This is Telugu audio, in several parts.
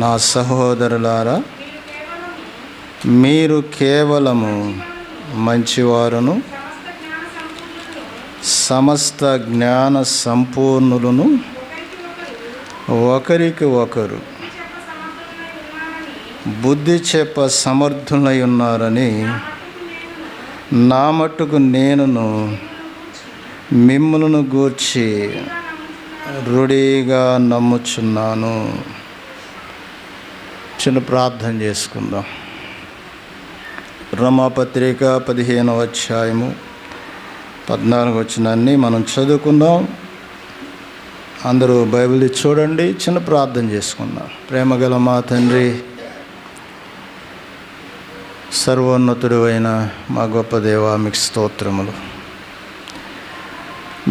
నా సహోదరులారా, మీరు కేవలము మంచివారును సమస్త జ్ఞాన సంపూర్ణులను ఒకరికి ఒకరు బుద్ధి చెప్ప సమర్థులై ఉన్నారని నా మట్టుకు నేనును మిమ్ములను గూర్చి రూఢిగా నమ్ముచున్నాను. చిన్న ప్రార్థన చేసుకుందాం. రోమాపత్రిక 15వ అధ్యాయము 14వ వచనాన్ని మనం చదువుకుందాం. అందరూ బైబిల్ చూడండి. చిన్న ప్రార్థన చేసుకుందాం. ప్రేమగల మా తండ్రి, సర్వోన్నతుడు అయిన మా గొప్ప దేవా, మీకు స్తోత్రములు.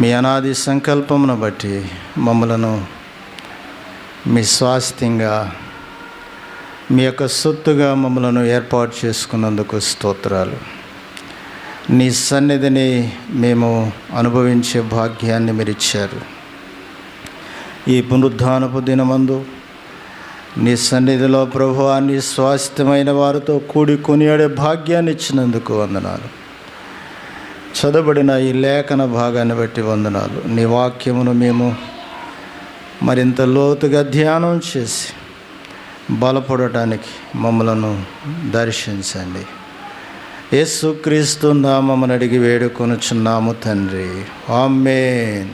మీ అనాది సంకల్పమును బట్టి మమ్మలను మీ స్వాస్థ్యంగా, మీ యొక్క సొత్తుగా మమ్మలను ఏర్పాటు చేసుకున్నందుకు స్తోత్రాలు. నీ సన్నిధిని మేము అనుభవించే భాగ్యాన్ని మీరు ఇచ్చారు. ఈ పునరుద్ధానపు దినమందు నీ సన్నిధిలో ప్రభువా, నీ స్వాస్థ్యమైన వారితో కూడి కొనియాడే భాగ్యాన్ని ఇచ్చినందుకు వందనాలు. చదవబడిన ఈ లేఖన భాగాన్ని బట్టి వందనాలు. నీ వాక్యమును మేము మరింత లోతుగా ధ్యానం చేసి బలపడటానికి మమ్మలను దర్శించండి. యేసుక్రీస్తు నామమున అడిగి వేడుకొనుచున్నాము తండ్రి, ఆమేన్.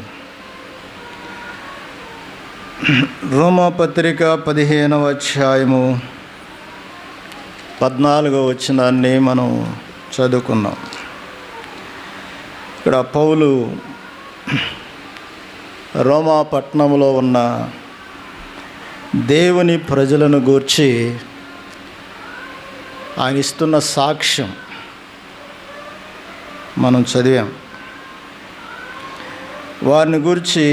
రోమాపత్రిక 15వ అధ్యాయము 14వ వచనాన్ని మనం చదువుకున్నాం. ఇక్కడ పౌలు రోమా పట్టణంలో ఉన్న దేవుని ప్రజలను గూర్చి ఆయన ఇస్తున్న సాక్ష్యం మనం చదివాం. వారిని గురించి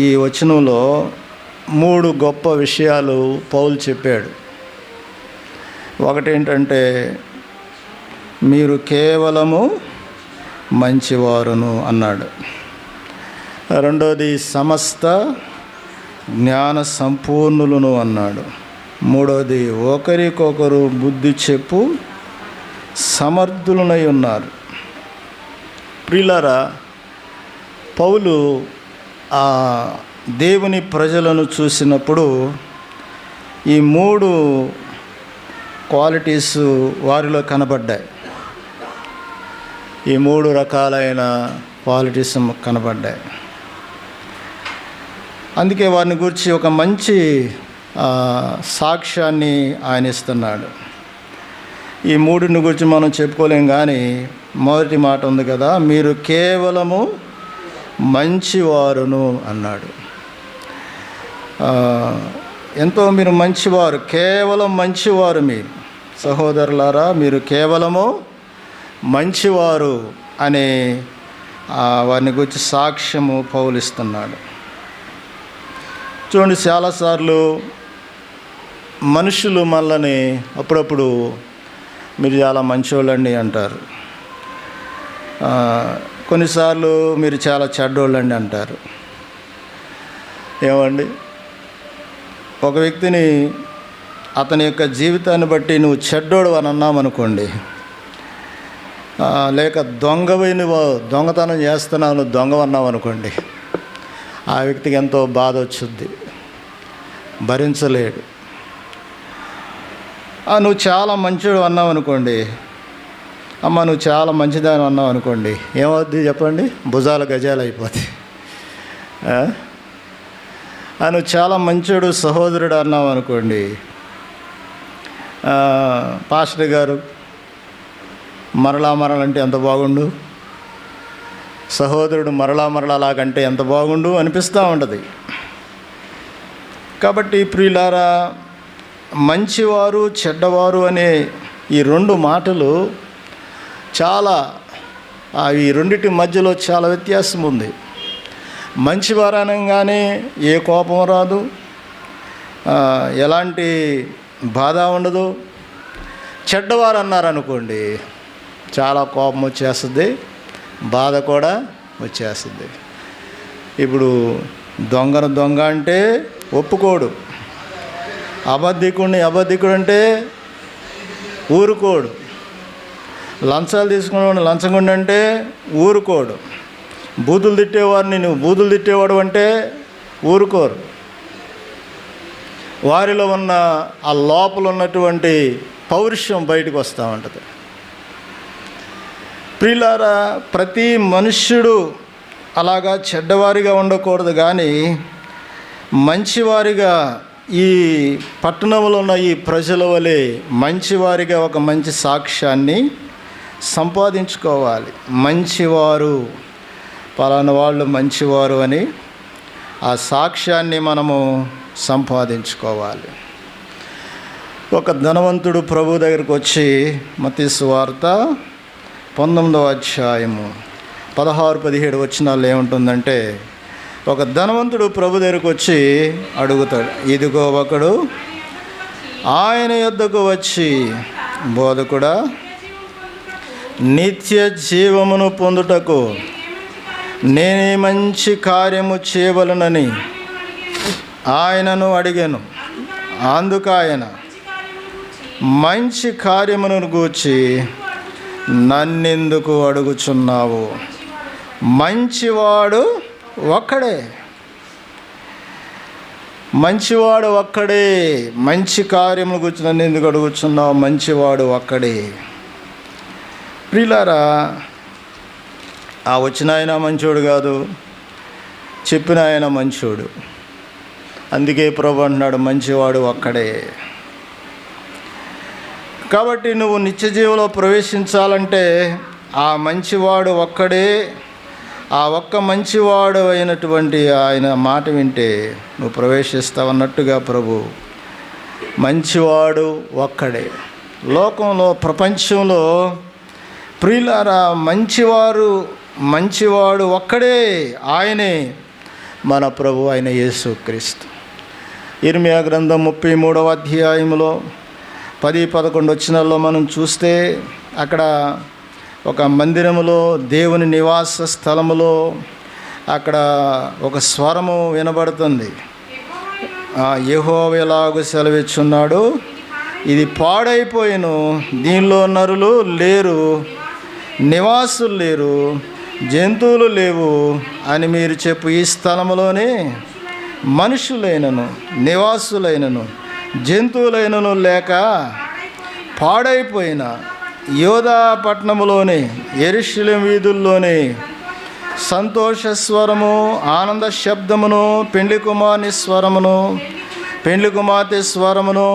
ఈ వచనంలో 3 గొప్ప విషయాలు పౌలు చెప్పాడు. ఒకటేంటంటే, మీరు కేవలము మంచివారును అన్నాడు. రెండోది, సమస్త జ్ఞాన సంపూర్ణులను అన్నాడు. మూడోది, ఒకరికొకరు బుద్ధి చెప్పు సమర్థులనై ఉన్నారు. ప్రియులారా, పౌలు ఆ దేవుని ప్రజలను చూసినప్పుడు ఈ 3 క్వాలిటీస్ వారిలో కనబడ్డాయి. ఈ 3 రకాలైన క్వాలిటీస్ కనబడ్డాయి. అందుకే వారిని గురించి ఒక మంచి సాక్ష్యాన్ని ఆయన ఇస్తున్నాడు. ఈ 3 గురించి మనం చెప్పుకోలేం, కానీ మొదటి మాట ఉంది కదా, మీరు కేవలము మంచివారును అన్నాడు. ఎంతో మీరు మంచివారు, కేవలం మంచివారు. మీరు సహోదరులారా, మీరు కేవలము మంచివారు అనే వారిని గురించి సాక్ష్యము పౌలిస్తున్నాడు. చూడండి, చాలాసార్లు మనుషులు మనల్ని అప్పుడప్పుడు మీరు చాలా మంచివాళ్ళండి అంటారు. కొన్నిసార్లు మీరు చాలా చెడ్డోళ్ళండి అంటారు. ఏమండి, ఒక వ్యక్తిని అతని యొక్క జీవితాన్ని బట్టి నువ్వు చెడ్డోడు అని అన్నామనుకోండి, లేక దొంగతనం చేస్తున్నావు, నువ్వు దొంగవన్నావు అనుకోండి, ఆ వ్యక్తికి ఎంతో బాధ వచ్చుద్ది, భరించలేడు. నువ్వు చాలా మంచివాడు అన్నావు అనుకోండి, అమ్మ నువ్వు చాలా మంచిదాని అన్నావు అనుకోండి, ఏమవుద్ది చెప్పండి? భుజాలు గజాలు అయిపోతాయి. నువ్వు చాలా మంచోడు సహోదరుడు అన్నావు అనుకోండి, పాస్టర్ గారు మరలాంటే ఎంత బాగుండు, సహోదరుడు మరలాకంటే ఎంత బాగుండు అనిపిస్తూ ఉంటుంది. కాబట్టి ప్రియులారా, మంచివారు చెడ్డవారు అనే ఈ 2 మాటలు చాలా, ఈ రెండిటి మధ్యలో చాలా వ్యత్యాసం ఉంది. మంచివారు అనగానే ఏ కోపం రాదు, ఎలాంటి బాధ ఉండదు. చెడ్డవారు అన్నారనుకోండి, చాలా కోపం వచ్చేస్తుంది, బాధ కూడా వచ్చేస్తుంది. ఇప్పుడు దొంగ అంటే ఒప్పుకోడు, అబద్ధికుడు అంటే ఊరుకోడు. లంచాలు తీసుకునేవాడు లంచగొండి అంటే ఊరుకోడు. బూతులు తిట్టేవాడిని నువ్వు బూతులు తిట్టేవాడు అంటే ఊరుకోరు. వారిలో ఉన్న ఆ లోపల ఉన్నటువంటి పౌరుషం బయటకు వస్తూ ఉంటుంది. ప్రియులారా, ప్రతి మనుష్యుడు అలాగా చెడ్డవారిగా ఉండకూడదు, కానీ మంచివారిగా ఈ పట్టణంలో ఉన్న ఈ ప్రజల వలె మంచివారిగా ఒక మంచి సాక్ష్యాన్ని సంపాదించుకోవాలి. మంచివారు, పలానా వాళ్ళు మంచివారు అని ఆ సాక్ష్యాన్ని మనము సంపాదించుకోవాలి. ఒక ధనవంతుడు ప్రభు దగ్గరికి వచ్చి, మత్తయి సువార్త 19వ అధ్యాయము 16-17 వచనాల్లో ఏముంటుందంటే, ఒక ధనవంతుడు ప్రభు దగ్గరికి వచ్చి అడుగుతాడు, ఇదిగో ఒకడు ఆయన యొద్దకు వచ్చి, బోధకుడా, నిత్య జీవమును పొందుటకు నేనే మంచి కార్యము చేయవలనని ఆయనను అడిగాను. అందుకు ఆయన, మంచి కార్యమును గూర్చి నన్నెందుకు అడుగుచున్నావు? మంచివాడు ఒక్కడే, మంచివాడు ఒక్కడే. మంచి కార్యమును గురించి నన్ను ఎందుకు అడుగుచున్నావు? మంచివాడు ఒక్కడే. ప్రియులారా, ఆ వచ్చిన ఆయన మంచోడు కాదు, చెప్పిన ఆయన మంచోడు. అందుకే ప్రభు అంటున్నాడు, మంచివాడు ఒక్కడే. కాబట్టి నువ్వు నిత్య జీవంలో ప్రవేశించాలంటే ఆ మంచివాడు ఒక్కడే, ఆ ఒక్క మంచివాడు అయినటువంటి ఆయన మాట వింటే నువ్వు ప్రవేశిస్తావన్నట్టుగా ప్రభు మంచివాడు ఒక్కడే. లోకంలో, ప్రపంచంలో ప్రియులారా, మంచివాడు ఒక్కడే, ఆయనే మన ప్రభు అయిన యేసుక్రీస్తు. ఇర్మియా గ్రంథం 33వ అధ్యాయంలో 10-11 వచనాల్లో మనం చూస్తే, అక్కడ ఒక మందిరములో, దేవుని నివాస స్థలములో అక్కడ ఒక స్వరము వినబడుతుంది. యెహోవా ఎలాగూ సెలవిచ్చున్నాడు, ఇది పాడైపోయిను, దీనిలో నరులు లేరు, నివాసులు లేరు, జంతువులు లేవు అని మీరు చెప్పు. ఈ స్థలములోనే మనుషులైనను నివాసులైనను జంతువులైనను లేక పాడైపోయిన యోధా పట్టణములోని యెరూషలేము వీధుల్లోని సంతోష స్వరము, ఆనంద శబ్దమును, పెండ్లి కుమార్తె స్వరమును,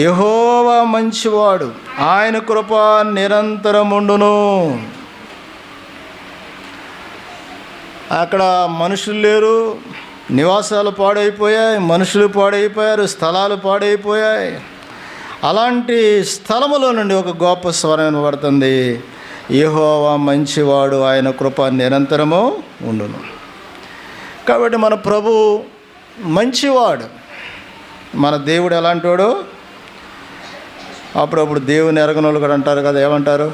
యెహోవా మంచివాడు, ఆయన కృప నిరంతరముండును. అక్కడ మనుషులు లేరు, నివాసాలు పాడైపోయాయి, మనుషులు పాడైపోయారు, స్థలాలు పాడైపోయాయి. అలాంటి స్థలములో నుండి ఒక గొప్ప స్వరం వినబడుతుంది, యెహోవా మంచివాడు, ఆయన కృప నిరంతరము ఉండును. కాబట్టి మన ప్రభు మంచివాడు. మన దేవుడు ఎలాంటి వాడు? అప్పుడప్పుడు దేవుని ఎరగనోళ్ళు కూడా అంటారు కదా, ఏమంటారు?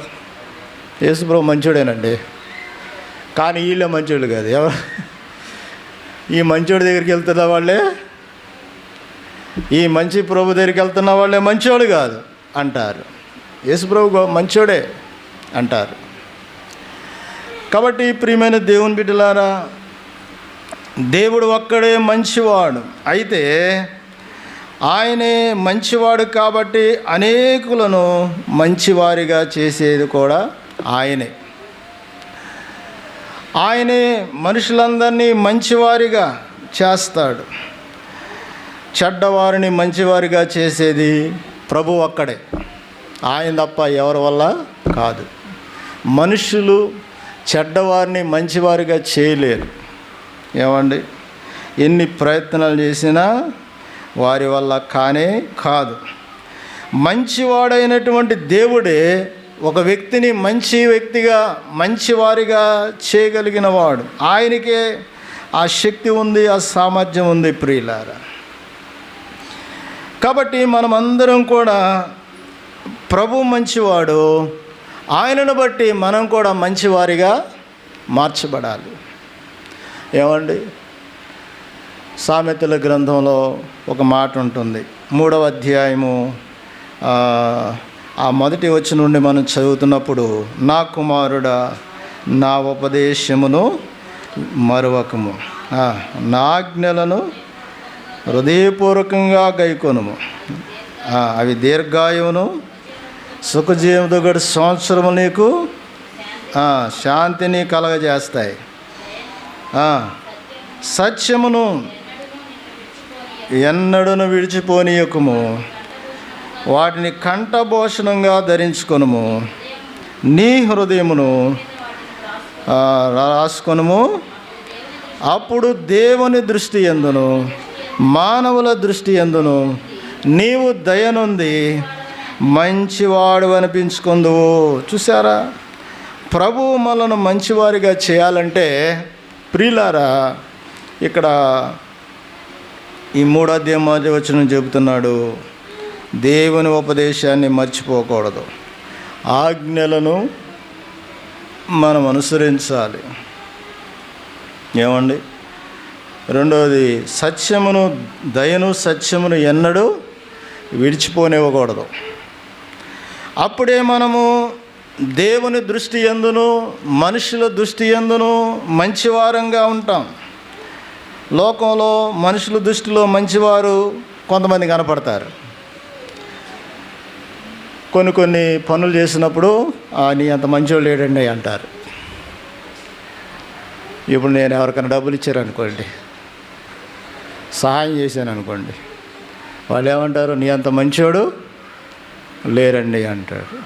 యేసు ప్రభు మంచోడేనండి, కానీ వీళ్ళే మంచోళ్ళు కాదు. ఎవరు ఈ మంచోడి దగ్గరికి వెళ్తున్న వాళ్ళే, ఈ మంచి ప్రభు దగ్గరికి వెళ్తున్న వాళ్ళే మంచోడు కాదు అంటారు. యేసు ప్రభు మంచోడే అంటారు. కాబట్టి ప్రియమైన దేవుని బిడ్డలారా, దేవుడు ఒక్కడే మంచివాడు. అయితే ఆయనే మంచివాడు కాబట్టి అనేకులను మంచివారిగా చేసేది కూడా ఆయనే. ఆయనే మనుషులందరినీ మంచివారిగా చేస్తాడు. చెడ్డవారిని మంచివారిగా చేసేది ప్రభు ఒక్కడే, ఆయన తప్ప ఎవరి వల్ల కాదు. మనుషులు చెడ్డవారిని మంచివారిగా చేయలేరు. ఏమండి, ఎన్ని ప్రయత్నాలు చేసినా వారి వల్ల కానే కాదు. మంచివాడైనటువంటి దేవుడే ఒక వ్యక్తిని మంచి వ్యక్తిగా, మంచివారిగా చేయగలిగిన వాడు. ఆయనకే ఆ శక్తి ఉంది, ఆ సామర్థ్యం ఉంది ప్రియులారా. కాబట్టి మనమందరం కూడా ప్రభు మంచివాడు, ఆయనను బట్టి మనం కూడా మంచివారిగా మార్చబడాలి. ఏమండి, సామెతల గ్రంథంలో ఒక మాట ఉంటుంది, 3వ అధ్యాయము ఆ మొదటి వచనం నుండి మనం చదువుతున్నప్పుడు, నా కుమారుడా నా ఉపదేశమును మరువకము, నా ఆజ్ఞలను హృదయపూర్వకంగా గైకొనుము, అవి దీర్ఘాయువును సుఖజీవముతో గడి సంవత్సరము నీకు శాంతిని కలగజేస్తాయి. సత్యమును ఎన్నడూను విడిచిపోనీయకుము, వాటిని కంఠభూషణంగా ధరించుకొనుము, నీ హృదయమును రాసుకొనుము. అప్పుడు దేవుని దృష్టి యందును మానవుల దృష్టి యందును నీవు దయనుంది మంచివాడు అనిపించుకుందువు. చూసారా, ప్రభువు మనను మంచివారిగా చేయాలంటే ప్రియులారా, ఇక్కడ ఈ 3వ అధ్యాయం మొదటి వచనం చెబుతున్నాడు, దేవుని ఉపదేశాన్ని మర్చిపోకూడదు, ఆజ్ఞలను మనం అనుసరించాలి. ఏమండి, రెండవది సత్యమును, దయను సత్యమును ఎన్నడూ విడిచిపోనివ్వకూడదు. అప్పుడే మనము దేవుని దృష్టి యందును మనుషుల దృష్టి యందును మంచివారంగా ఉంటాం. లోకంలో మనుషుల దృష్టిలో మంచివారు కొంతమంది కనపడతారు. కొన్ని పనులు చేసినప్పుడు నీ అంత మంచివాళ్ళు లేడండి అంటారు. ఇప్పుడు నేను ఎవరికైనా డబ్బులు ఇచ్చారనుకోండి, సహాయం చేశాను అనుకోండి, వాళ్ళు ఏమంటారు, నీ అంత మంచివాడు లేరండి అంటాడు.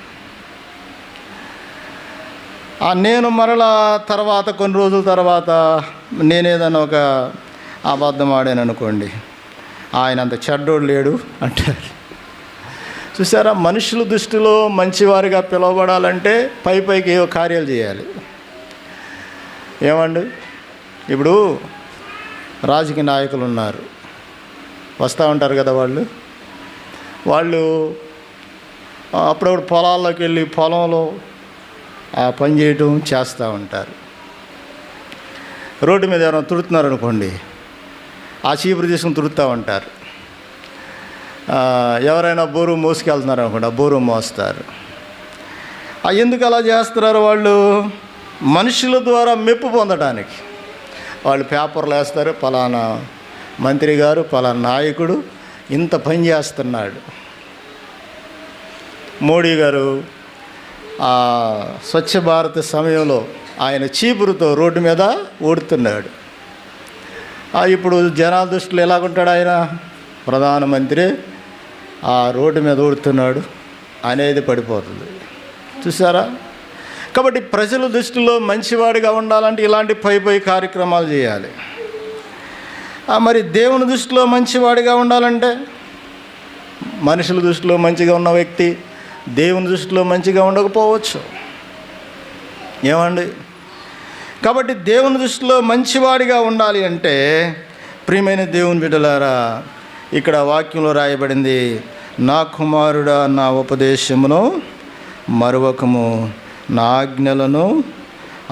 నేను మరలా తర్వాత కొన్ని రోజుల తర్వాత నేనేదన్నా ఒక అబద్ధం ఆడాను అనుకోండి, ఆయన అంత చెడ్డోడు లేడు అంటారు. చూసారా, మనుషుల దృష్టిలో మంచివారిగా పిలువబడాలంటే పైకి ఏవో కార్యాలు చేయాలి. ఏమండి, ఇప్పుడు రాజకీయ నాయకులు ఉన్నారు, వస్తూ ఉంటారు కదా, వాళ్ళు అప్పుడప్పుడు పొలాల్లోకి వెళ్ళి పొలంలో పని చేయటం చేస్తూ ఉంటారు. రోడ్డు మీద ఎవరైనా తుడుతున్నారు అనుకోండి, ఆ చీపురు తీసుకుని తుడుతూ ఉంటారు. ఎవరైనా బోరు మోసుకెళ్తున్నారు అనుకోండి, ఆ బోరు మోస్తారు. ఎందుకు అలా చేస్తున్నారు? వాళ్ళు మనుషుల ద్వారా మెప్పు పొందడానికి వాళ్ళు పేపర్లు వేస్తారు, పలానా మంత్రి గారు, పలానా నాయకుడు ఇంత పని చేస్తున్నాడు. మోడీ గారు స్వచ్ఛ భారత్ సమయంలో ఆయన చీపురుతో రోడ్డు మీద ఊడుతున్నాడు. ఇప్పుడు జనాల దృష్టిలో ఎలాగుంటాడు ఆయన? ప్రధానమంత్రి ఆ రోడ్డు మీద ఊడుతున్నాడు అనేది పడిపోతుంది. చూసారా? కాబట్టి ప్రజల దృష్టిలో మంచివాడిగా ఉండాలంటే ఇలాంటి పై కార్యక్రమాలు చేయాలి. మరి దేవుని దృష్టిలో మంచివాడిగా ఉండాలంటే, మనుషుల దృష్టిలో మంచిగా ఉన్న వ్యక్తి దేవుని దృష్టిలో మంచిగా ఉండకపోవచ్చు. ఏమండి? కాబట్టి దేవుని దృష్టిలో మంచివాడిగా ఉండాలి అంటే, ప్రియమైన దేవుని బిడ్డలారా, ఇక్కడ వాక్యంలో రాయబడింది, నా కుమారుడా నా ఉపదేశమును మరువకము, నా ఆజ్ఞలను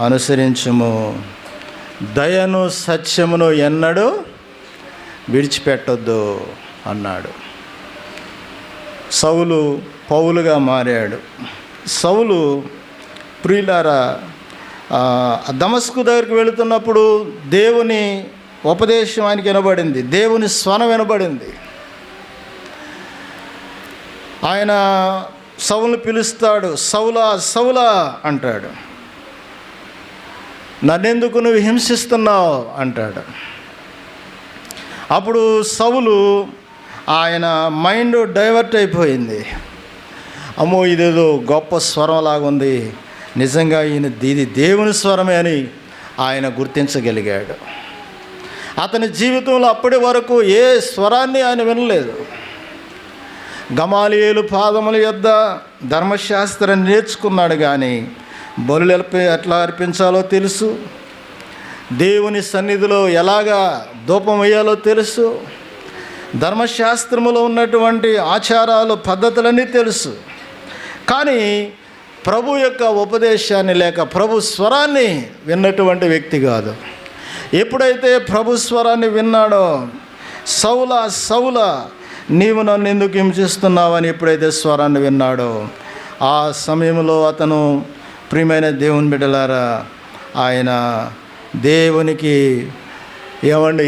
అనుసరించుము, దయను సత్యమును ఎన్నడూ విడిచిపెట్టొద్దు అన్నాడు. సౌలు పౌలుగా మారాడు. సౌలు ప్రియులారా దమస్కు దగ్గరికి వెళుతున్నప్పుడు దేవుని ఉపదేశం ఆయనకి వినబడింది, దేవుని స్వరం వినబడింది. ఆయన సౌలుని పిలుస్తాడు, సౌలా సౌలా అంటాడు. నన్నెందుకు నువ్వు హింసిస్తున్నావు అంటాడు. అప్పుడు సౌలు ఆయన మైండ్ డైవర్ట్ అయిపోయింది. అమ్మో, ఇదేదో గొప్ప స్వరం లాగుంది, నిజంగా ఇది దేవుని స్వరమే అని ఆయన గుర్తించగలిగాడు. అతని జీవితంలో అప్పటి వరకు ఏ స్వరాన్ని ఆయన వినలేదు. గమాలియేలు పాదముల యొద్ద ధర్మశాస్త్రాన్ని నేర్చుకున్నాడు, కానీ బలులు ఎట్లా అర్పించాలో తెలుసు, దేవుని సన్నిధిలో ఎలాగా ధూపం వేయాలో తెలుసు, ధర్మశాస్త్రములో ఉన్నటువంటి ఆచారాలు పద్ధతులన్నీ తెలుసు. కానీ ప్రభు యొక్క ఉపదేశాన్ని లేక ప్రభు స్వరాన్ని విన్నటువంటి వ్యక్తి కాదు. ఎప్పుడైతే ప్రభు స్వరాన్ని విన్నాడో, సౌలా సౌలా నీవు నన్ను ఎందుకు హింసిస్తున్నావని ఎప్పుడైతే స్వరాన్ని విన్నాడో, ఆ సమయంలో అతను, ప్రియమైన దేవుని బిడ్డలారా, ఆయన దేవునికి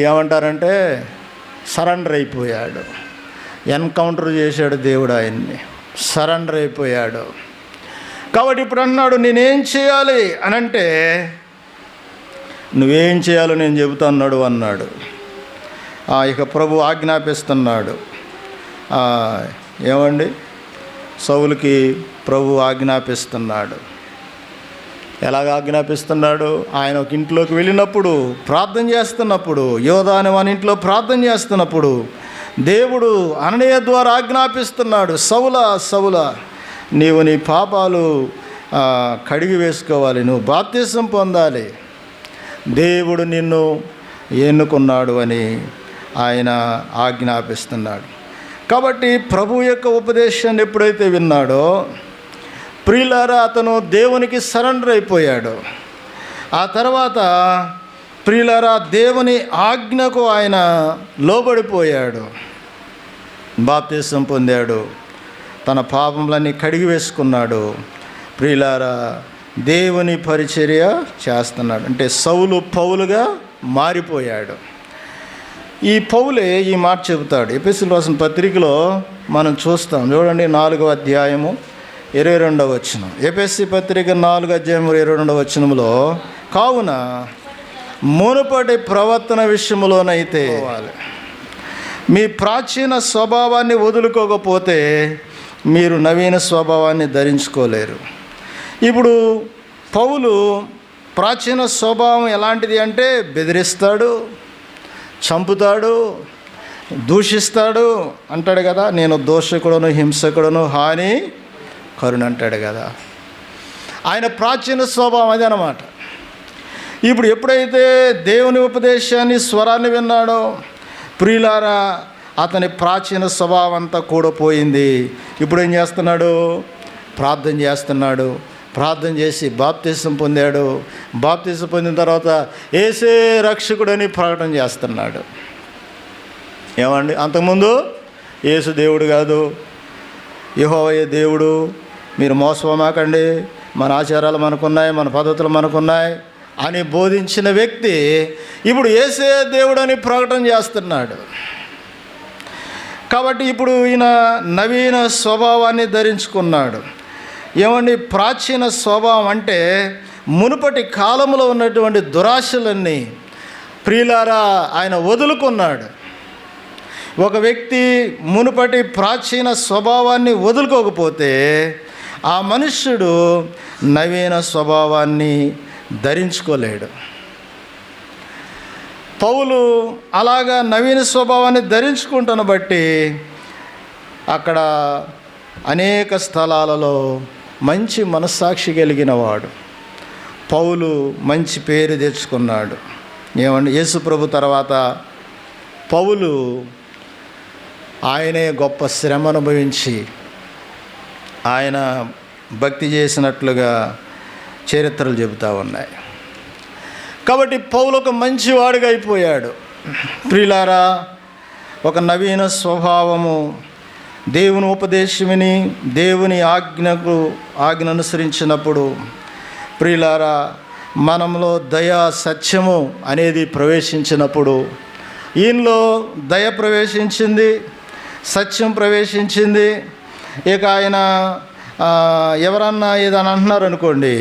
ఏమంటారంటే సరెండర్ అయిపోయాడు. ఎన్కౌంటర్ చేశాడు దేవుడు ఆయన్ని, సరెండర్ అయిపోయాడు. కాబట్టి ఇప్పుడు అన్నాడు, నేనేం చేయాలి అని అంటే, నువ్వేం చేయాలో నేను చెబుతాను అన్నాడు. ఇక ప్రభు ఆజ్ఞాపిస్తున్నాడు. ఏమండి, సౌలుకి ప్రభు ఆజ్ఞాపిస్తున్నాడు. ఎలాగ ఆజ్ఞాపిస్తున్నాడు? ఆయన ఒక ఇంట్లోకి వెళ్ళినప్పుడు, ప్రార్థన చేస్తున్నప్పుడు, యోధా అనే వాని ఇంట్లో ప్రార్థన చేస్తున్నప్పుడు దేవుడు అననీయ ద్వారా ఆజ్ఞాపిస్తున్నాడు, సౌలా సౌలా నీవు నీ పాపాలు కడిగి వేసుకోవాలి, నువ్వు బాప్తిసం పొందాలి, దేవుడు నిన్ను ఎన్నుకున్నాడు అని ఆయన ఆజ్ఞాపిస్తున్నాడు. కాబట్టి ప్రభు యొక్క ఉపదేశాన్ని ఎప్పుడైతే విన్నాడో, ప్రియులారా, అతను దేవునికి సరెండర్ అయిపోయాడు. ఆ తర్వాత ప్రియులారా, దేవుని ఆజ్ఞకు ఆయన లోబడిపోయాడు, బాప్తిసం పొందాడు, తన పాపములన్నీ కడిగి వేసుకున్నాడు. ప్రియులారా, దేవుని పరిచర్య చేస్తున్నాడు. అంటే సౌలు పౌలుగా మారిపోయాడు. ఈ పౌలే ఈ మాట చెబుతాడు. ఎఫెసీయులకు రాసిన పత్రికలో మనం చూస్తాం, చూడండి, 4వ అధ్యాయము 22వ వచనం. ఎఫెసీ పత్రిక 4వ అధ్యాయము 22వ వచనంలో, కావున మునుపటి ప్రవర్తన విషయంలోనైతే మీ ప్రాచీన స్వభావాన్ని వదులుకోకపోతే మీరు నవీన స్వభావాన్ని ధరించుకోలేరు. ఇప్పుడు పౌలు ప్రాచీన స్వభావం ఎలాంటిది అంటే, బెదిరిస్తాడు, చంపుతాడు, దూషిస్తాడు అంటాడు కదా. నేను దోషకుడును, హింసకుడును, హాని కరుణ అంటాడు కదా. ఆయన ప్రాచీన స్వభావం అది అన్నమాట. ఇప్పుడు ఎప్పుడైతే దేవుని ఉపదేశాన్ని, స్వరాన్ని విన్నాడో, ప్రియులారా, అతని ప్రాచీన స్వభావం అంతా కూడపోయింది. ఇప్పుడు ఏం చేస్తున్నాడు? ప్రార్థన చేస్తున్నాడు. ప్రార్థన చేసి బాప్తిసం పొందాడు. బాప్తిసం పొందిన తర్వాత యేసే రక్షకుడని ప్రకటన చేస్తున్నాడు. ఏమండి, అంతకుముందు యేసు దేవుడు కాదు, యెహోవాయే దేవుడు, మీరు మోసమాకండి, మన ఆచారాలు మనకున్నాయి, మన పద్ధతులు మనకున్నాయి అని బోధించిన వ్యక్తి ఇప్పుడు యేసే దేవుడు అని ప్రకటన చేస్తున్నాడు. కాబట్టి ఇప్పుడు ఈయన నవీన స్వభావాన్ని ధరించుకున్నాడు. ఏమండి, ప్రాచీన స్వభావం అంటే మునుపటి కాలంలో ఉన్నటువంటి దురాశలన్నీ ప్రియులారా ఆయన వదులుకున్నాడు. ఒక వ్యక్తి మునుపటి ప్రాచీన స్వభావాన్ని వదులుకోకపోతే ఆ మనుష్యుడు నవీన స్వభావాన్ని ధరించుకోలేడు. పౌలు అలాగా నవీన స్వభావాన్ని ధరించుకుంటున్న బట్టి అక్కడ అనేక స్థలాలలో మంచి మనస్సాక్షి కలిగిన వాడు పౌలు మంచి పేరు తెచ్చుకున్నాడు. ఏమండి, యేసు ప్రభు తర్వాత పౌలు ఆయనే గొప్ప శ్రమ అనుభవించి ఆయన భక్తి చేసినట్లుగా చరిత్రలు చెబుతూ ఉన్నాయి. కాబట్టి పౌలు ఒక మంచివాడిగా అయిపోయాడు. ప్రియులారా, ఒక నవీన స్వభావము, దేవుని ఉపదేశమిని, దేవుని ఆజ్ఞ అనుసరించినప్పుడు ప్రియులారా, మనలో దయా సత్యము అనేది ప్రవేశించినప్పుడు, ఈయనలో దయ ప్రవేశించింది, సత్యం ప్రవేశించింది. ఇక ఆయన ఎవరన్నా ఏదైనా అంటున్నారు అనుకోండి,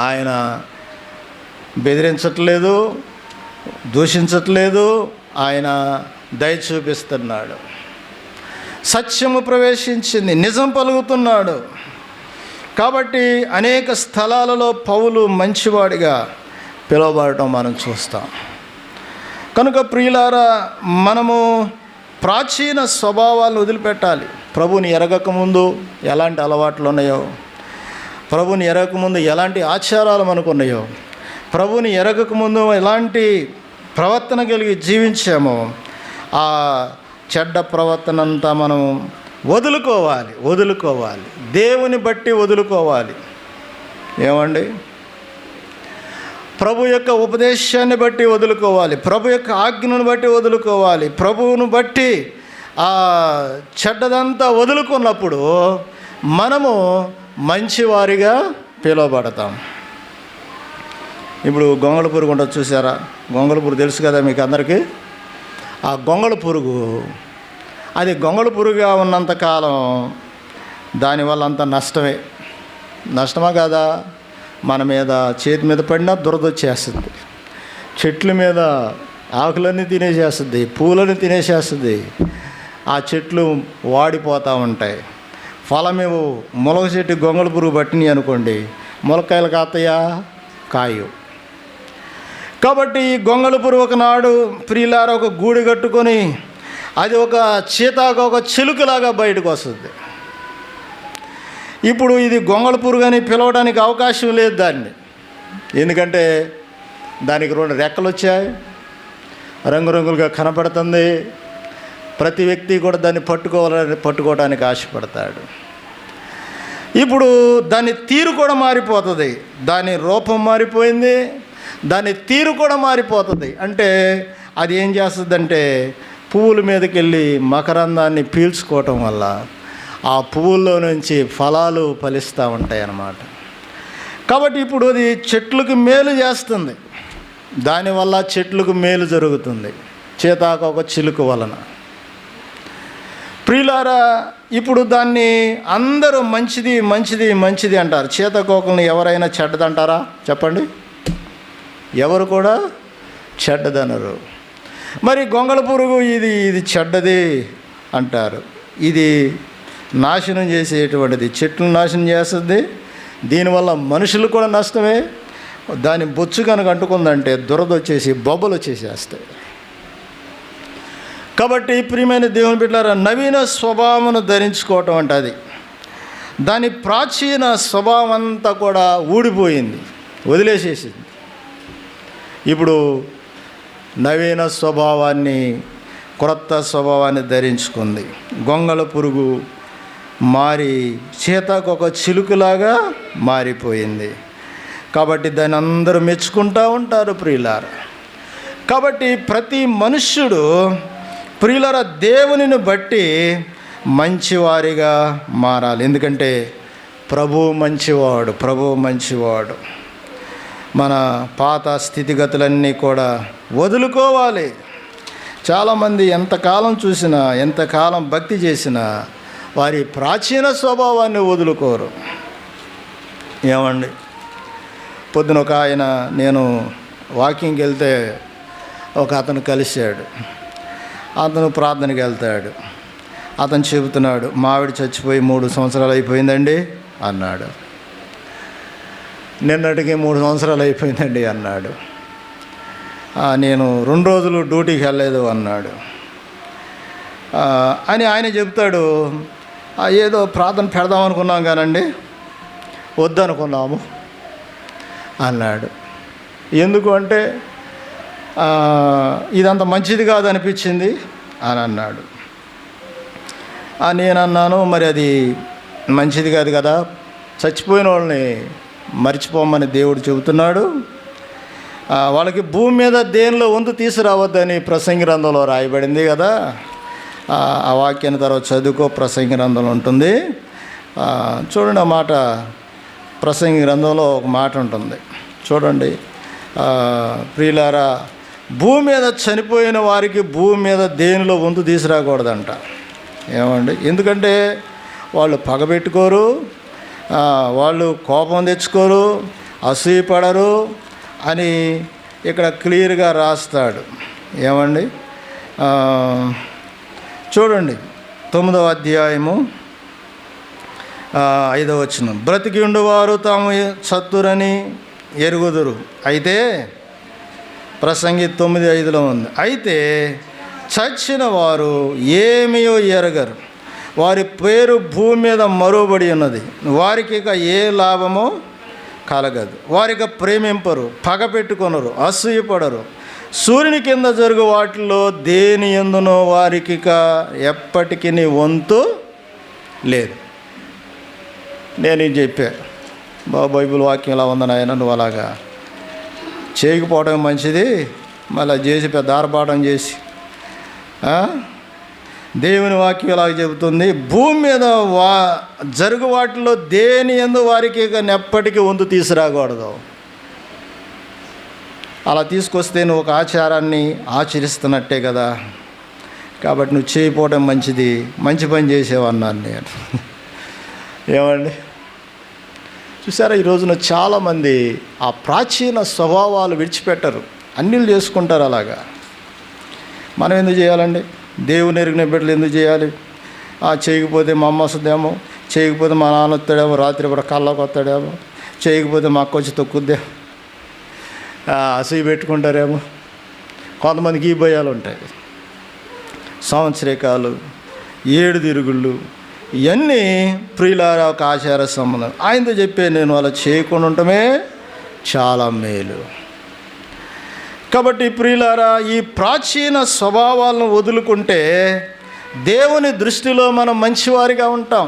ఆయన బెదిరించట్లేదు, దూషించట్లేదు, ఆయన దయ చూపిస్తున్నాడు. సత్యము ప్రవేశించింది, నిజం పలుకుతున్నాడు. కాబట్టి అనేక స్థలాలలో పౌలు మంచివాడిగా పిలువబడటం మనం చూస్తాం. కనుక ప్రియులారా, మనము ప్రాచీన స్వభావాలను వదిలిపెట్టాలి. ప్రభుని ఎరగకముందు ఎలాంటి అలవాట్లు ఉన్నాయో, ప్రభుని ఎరగకముందు ఎలాంటి ఆచారాలు మనకు ఉన్నాయో, ప్రభుని ఎరగకముందు ఎలాంటి ప్రవర్తన కలిగి జీవించామో ఆ చెడ్డ ప్రవర్తన అంతా మనం వదులుకోవాలి. దేవుని బట్టి వదులుకోవాలి. ఏమండి, ప్రభు యొక్క ఉపదేశాన్ని బట్టి వదులుకోవాలి, ప్రభు యొక్క ఆజ్ఞను బట్టి వదులుకోవాలి. ప్రభువును బట్టి ఆ చెడ్డదంతా వదులుకున్నప్పుడు మనము మంచివారిగా పిలువబడతాం. ఇప్పుడు గొంగళ పురుగు ఉంటుంది చూసారా? గొంగళ పురుగు తెలుసు కదా మీకు అందరికీ. ఆ గొంగళ పురుగు, అది గొంగళ పురుగుగా ఉన్నంతకాలం దానివల్ల అంత నష్టమా కాదా? మన మీద, చేతి మీద పడినా దురద వచ్చేస్తుంది, చెట్ల మీద ఆకులన్నీ తినేసేస్తుంది, పూలని తినేసేస్తుంది. ఆ చెట్లు వాడిపోతూ ఉంటాయి. ఫలమేమో మొలక చెట్టు గొంగళ పురుగు పట్టినాయి అనుకోండి, మొలకాయలు కాస్తాయా? కాయు. కాబట్టి ఈ గొంగళ పురుగు ఒకనాడు ప్రియులారా ఒక గూడు కట్టుకొని అది ఒక చీతాకు ఒక చిలుకలాగా బయటకు వస్తుంది. ఇప్పుడు ఇది గొంగళ పురుగు అని పిలవడానికి అవకాశం లేదు దాన్ని. ఎందుకంటే దానికి 2 రెక్కలు వచ్చాయి, రంగురంగులుగా కనపడుతుంది. ప్రతి వ్యక్తి కూడా దాన్ని పట్టుకోవడానికి ఆశపడతాడు. ఇప్పుడు దాని తీరు కూడా మారిపోతుంది, దాని రూపం మారిపోయింది, దాని తీరు కూడా మారిపోతుంది. అంటే అది ఏం చేస్తుందంటే పువ్వుల మీదకి వెళ్ళి మకరందాన్ని పీల్చుకోవటం వల్ల ఆ పువ్వుల్లో నుంచి ఫలాలు ఫలిస్తూ ఉంటాయి అన్నమాట. కాబట్టి ఇప్పుడు అది చెట్లకు మేలు చేస్తుంది, దానివల్ల చెట్లకు మేలు జరుగుతుంది, చేతాకు ఒక చిలుక వలన. ప్రియులారా, ఇప్పుడు దాన్ని అందరూ మంచిది మంచిది మంచిది అంటారు. చేతకోకల్ని ఎవరైనా చెడ్డదంటారా? చెప్పండి. ఎవరు కూడా చెడ్డదనరు. మరి గొంగళ పురుగు ఇది చెడ్డది అంటారు. ఇది నాశనం చేసేటువంటిది, చెట్లను నాశనం చేస్తుంది. దీనివల్ల మనుషులు కూడా నష్టమే. దాని బొచ్చు కనుక అంటుకుందంటే దురద వచ్చేసి బొబ్బలు వచ్చేసేస్తాయి. కాబట్టి ప్రియమైన దేవుని బిడ్డలారా, నవీన స్వభావమును ధరించుకోవటం అంటే అది దాని ప్రాచీన స్వభావం అంతా కూడా ఊడిపోయింది, వదిలేసేసింది. ఇప్పుడు నవీన స్వభావాన్ని, క్రొత్త స్వభావాన్ని ధరించుకుంది. గొంగళ పురుగు మారి చేతకు ఒక చిలుకలాగా మారిపోయింది. కాబట్టి దాన్ని అందరూ మెచ్చుకుంటూ ఉంటారు ప్రియులారా. కాబట్టి ప్రతి మనుష్యుడు ప్రియులారా దేవునిని బట్టి మంచివారిగా మారాలి. ఎందుకంటే ప్రభువు మంచివాడు. మన పాత స్థితిగతులన్నీ కూడా వదులుకోవాలి. చాలామంది ఎంతకాలం చూసినా, ఎంతకాలం భక్తి చేసినా వారి ప్రాచీన స్వభావాన్ని వదులుకోరు. ఏమండి, పొద్దున ఒక ఆయన, నేను వాకింగ్కి వెళ్తే ఒక అతను కలిశాడు. అతను ప్రార్థనకి వెళ్తాడు. అతను చెబుతున్నాడు, మావిడి చచ్చిపోయి 3 సంవత్సరాలు అయిపోయిందండి అన్నాడు. నిన్నటికి 3 సంవత్సరాలు అయిపోయిందండి అన్నాడు. నేను 2 రోజులు డ్యూటీకి వెళ్ళలేదు అన్నాడు అని ఆయన చెప్తాడు. ఏదో ప్రార్థన పెడదాం అనుకున్నాం కానండి, వద్దనుకున్నాము అన్నాడు. ఎందుకు అంటే ఇదంత మంచిది కాదనిపించింది అని అన్నాడు. నేనన్నాను, మరి అది మంచిది కాదు కదా, చచ్చిపోయిన వాళ్ళని మర్చిపోమని దేవుడు చెబుతున్నాడు. వాళ్ళకి భూమి మీద దేనిలో వంతు తీసుకురావద్దని ప్రసంగి గ్రంథంలో రాయబడింది కదా. ఆ వాక్యాన్ని తర్వాత చదువుకో, ప్రసంగి గ్రంథంలో ఉంటుంది. చూడండి, ఆ మాట ప్రసంగి గ్రంథంలో ఒక మాట ఉంటుంది చూడండి. ప్రియులారా, భూమి మీద చనిపోయిన వారికి భూమి మీద దేనిలో వంతు తీసుకురాకూడదంట. ఏమండి, ఎందుకంటే వాళ్ళు పగబెట్టుకోరు, వాళ్ళు కోపం తెచ్చుకోరు, అసూయపడరు అని ఇక్కడ క్లియర్గా రాస్తాడు. ఏమండి, చూడండి 9వ అధ్యాయము 5వ వచనం. బ్రతికి ఉండువారు తాము చత్తురని ఎరుగుదురు, అయితే ప్రసంగి 9:5లో ఉంది. అయితే చచ్చిన వారు ఏమీయో ఎరగరు, వారి పేరు భూమి మీద మరువబడి ఉన్నది, వారికి ఇక ఏ లాభమో కలగదు. వారిక ప్రేమింపరు, పగ పెట్టుకొనరు, అసూయపడరు. సూర్యుని కింద జరుగు వాటిలో దేని యందునో వారికి ఇక ఎప్పటికీ వంతు లేదు. నేను చెప్పా, బైబిల్ వాక్యం ఇలా ఉందని ఆయన, నువ్వు అలాగా చేయకపోవడం మంచిది, మళ్ళీ చేసి పెద్ద ఆర్భాటం చేసి. దేవుని వాక్యం ఇలాగ చెబుతుంది, భూమి మీద జరుగు వాటిలో దేని యందు వారికి ఎప్పటికీ వంతు తీసుకురాకూడదు. అలా తీసుకొస్తే నువ్వు ఒక ఆచారాన్ని ఆచరిస్తున్నట్టే కదా. కాబట్టి నువ్వు చేయకపోవడం మంచిది, మంచి పని చేసేవన్నాను నేను. ఏమండి, చూసారా, ఈ రోజున చాలామంది ఆ ప్రాచీన స్వభావాలు విడిచిపెట్టరు, అన్నిలు చేసుకుంటారు. అలాగా మనం ఎందుకు చేయాలండి? దేవుని ఎరిగిన బిడ్డలు ఎందుకు చేయాలి? చేయకపోతే మా అమ్మ వస్తుందేమో, చేయకపోతే మా నాన్న వస్తాడేమో, రాత్రి కూడా కళ్ళకు వస్తాడేమో, చేయకపోతే మా అక్క వచ్చి తొక్కుద్దేమో, అసూయ పెట్టుకుంటారేమో. కొంతమందికి ఈ భయాలు ఉంటాయి. సంవత్సరికాలు, 7 తిరుగుళ్ళు, ఇవన్నీ ప్రియులారా ఒక ఆచార సంబంధం. ఆయనతో చెప్పే నేను అలా చేయకుండా ఉండటమే చాలా మేలు. కాబట్టి ప్రియులారా, ఈ ప్రాచీన స్వభావాలను వదులుకుంటే దేవుని దృష్టిలో మనం మంచివారిగా ఉంటాం.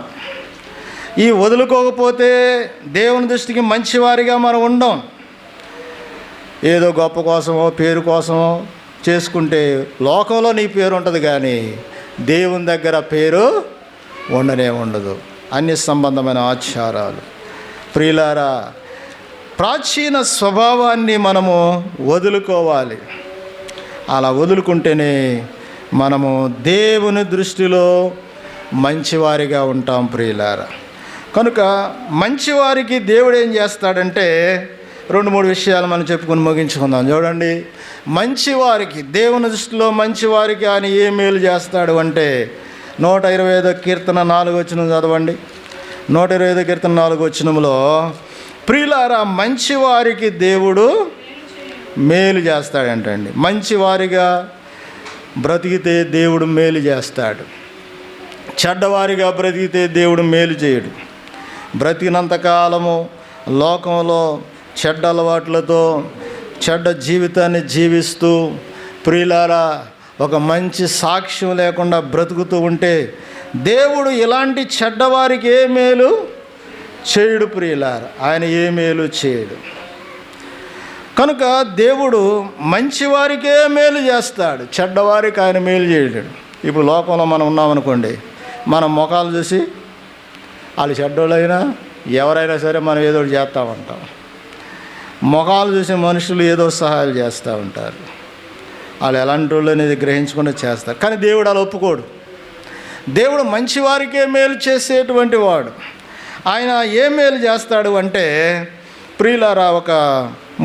ఈ వదులుకోకపోతే దేవుని దృష్టికి మంచివారిగా మనం ఉండం. ఏదో గొప్ప కోసమో పేరు కోసమో చేసుకుంటే లోకంలో నీ పేరు ఉంటుంది, కానీ దేవుని దగ్గర పేరు ఉండనే ఉండదు. అన్య సంబంధమైన ఆచారాలు. ప్రియులారా, ప్రాచీన స్వభావాన్ని మనము వదులుకోవాలి. అలా వదులుకుంటేనే మనము దేవుని దృష్టిలో మంచివారిగా ఉంటాం ప్రియులారా. కనుక మంచివారికి దేవుడు ఏం చేస్తాడంటే 2-3 విషయాలు మనం చెప్పుకొని ముగించుకుందాం. చూడండి, మంచివారికి దేవుని దృష్టిలో మంచివారికి ఆయన ఏ మేలు చేస్తాడు అంటే 125వ కీర్తన 4వ వచనం చదవండి. 125వ కీర్తన 4వ వచనంలో, ప్రియులారా, మంచివారికి దేవుడు మేలు చేస్తాడంటండి. మంచివారిగా బ్రతికితే దేవుడు మేలు చేస్తాడు. చెడ్డవారిగా బ్రతికితే దేవుడు మేలు చేయడు. బ్రతికినంతకాలము లోకంలో చెడ్డ అలవాట్లతో చెడ్డ జీవితాన్ని జీవిస్తూ ప్రియులారా ఒక మంచి సాక్ష్యం లేకుండా బ్రతుకుతూ ఉంటే దేవుడు ఇలాంటి చెడ్డవారికి ఏ మేలు చేయడు ప్రియులారా. ఆయన ఏ మేలు చేయడు. కనుక దేవుడు మంచివారికే మేలు చేస్తాడు, చెడ్డవారికి ఆయన మేలు చేయడు. ఇప్పుడు లోకంలో మనం ఉన్నామనుకోండి, మన ముఖాలు చూసి వాళ్ళు చెడ్డోళ్ళైనా ఎవరైనా సరే మనం ఏదో ఒకటి చేస్తూ ఉంటాం. ముఖాలు చూసి మనుషులు ఏదో సహాయాలు చేస్తూ ఉంటారు. వాళ్ళు ఎలాంటి వాళ్ళు అనేది గ్రహించకుండా చేస్తారు. కానీ దేవుడు అలా ఒప్పుకోడు. దేవుడు మంచివారికే మేలు చేసేటువంటి వాడు. ఆయన ఏ మేలు చేస్తాడు అంటే ప్రియులారా, ఒక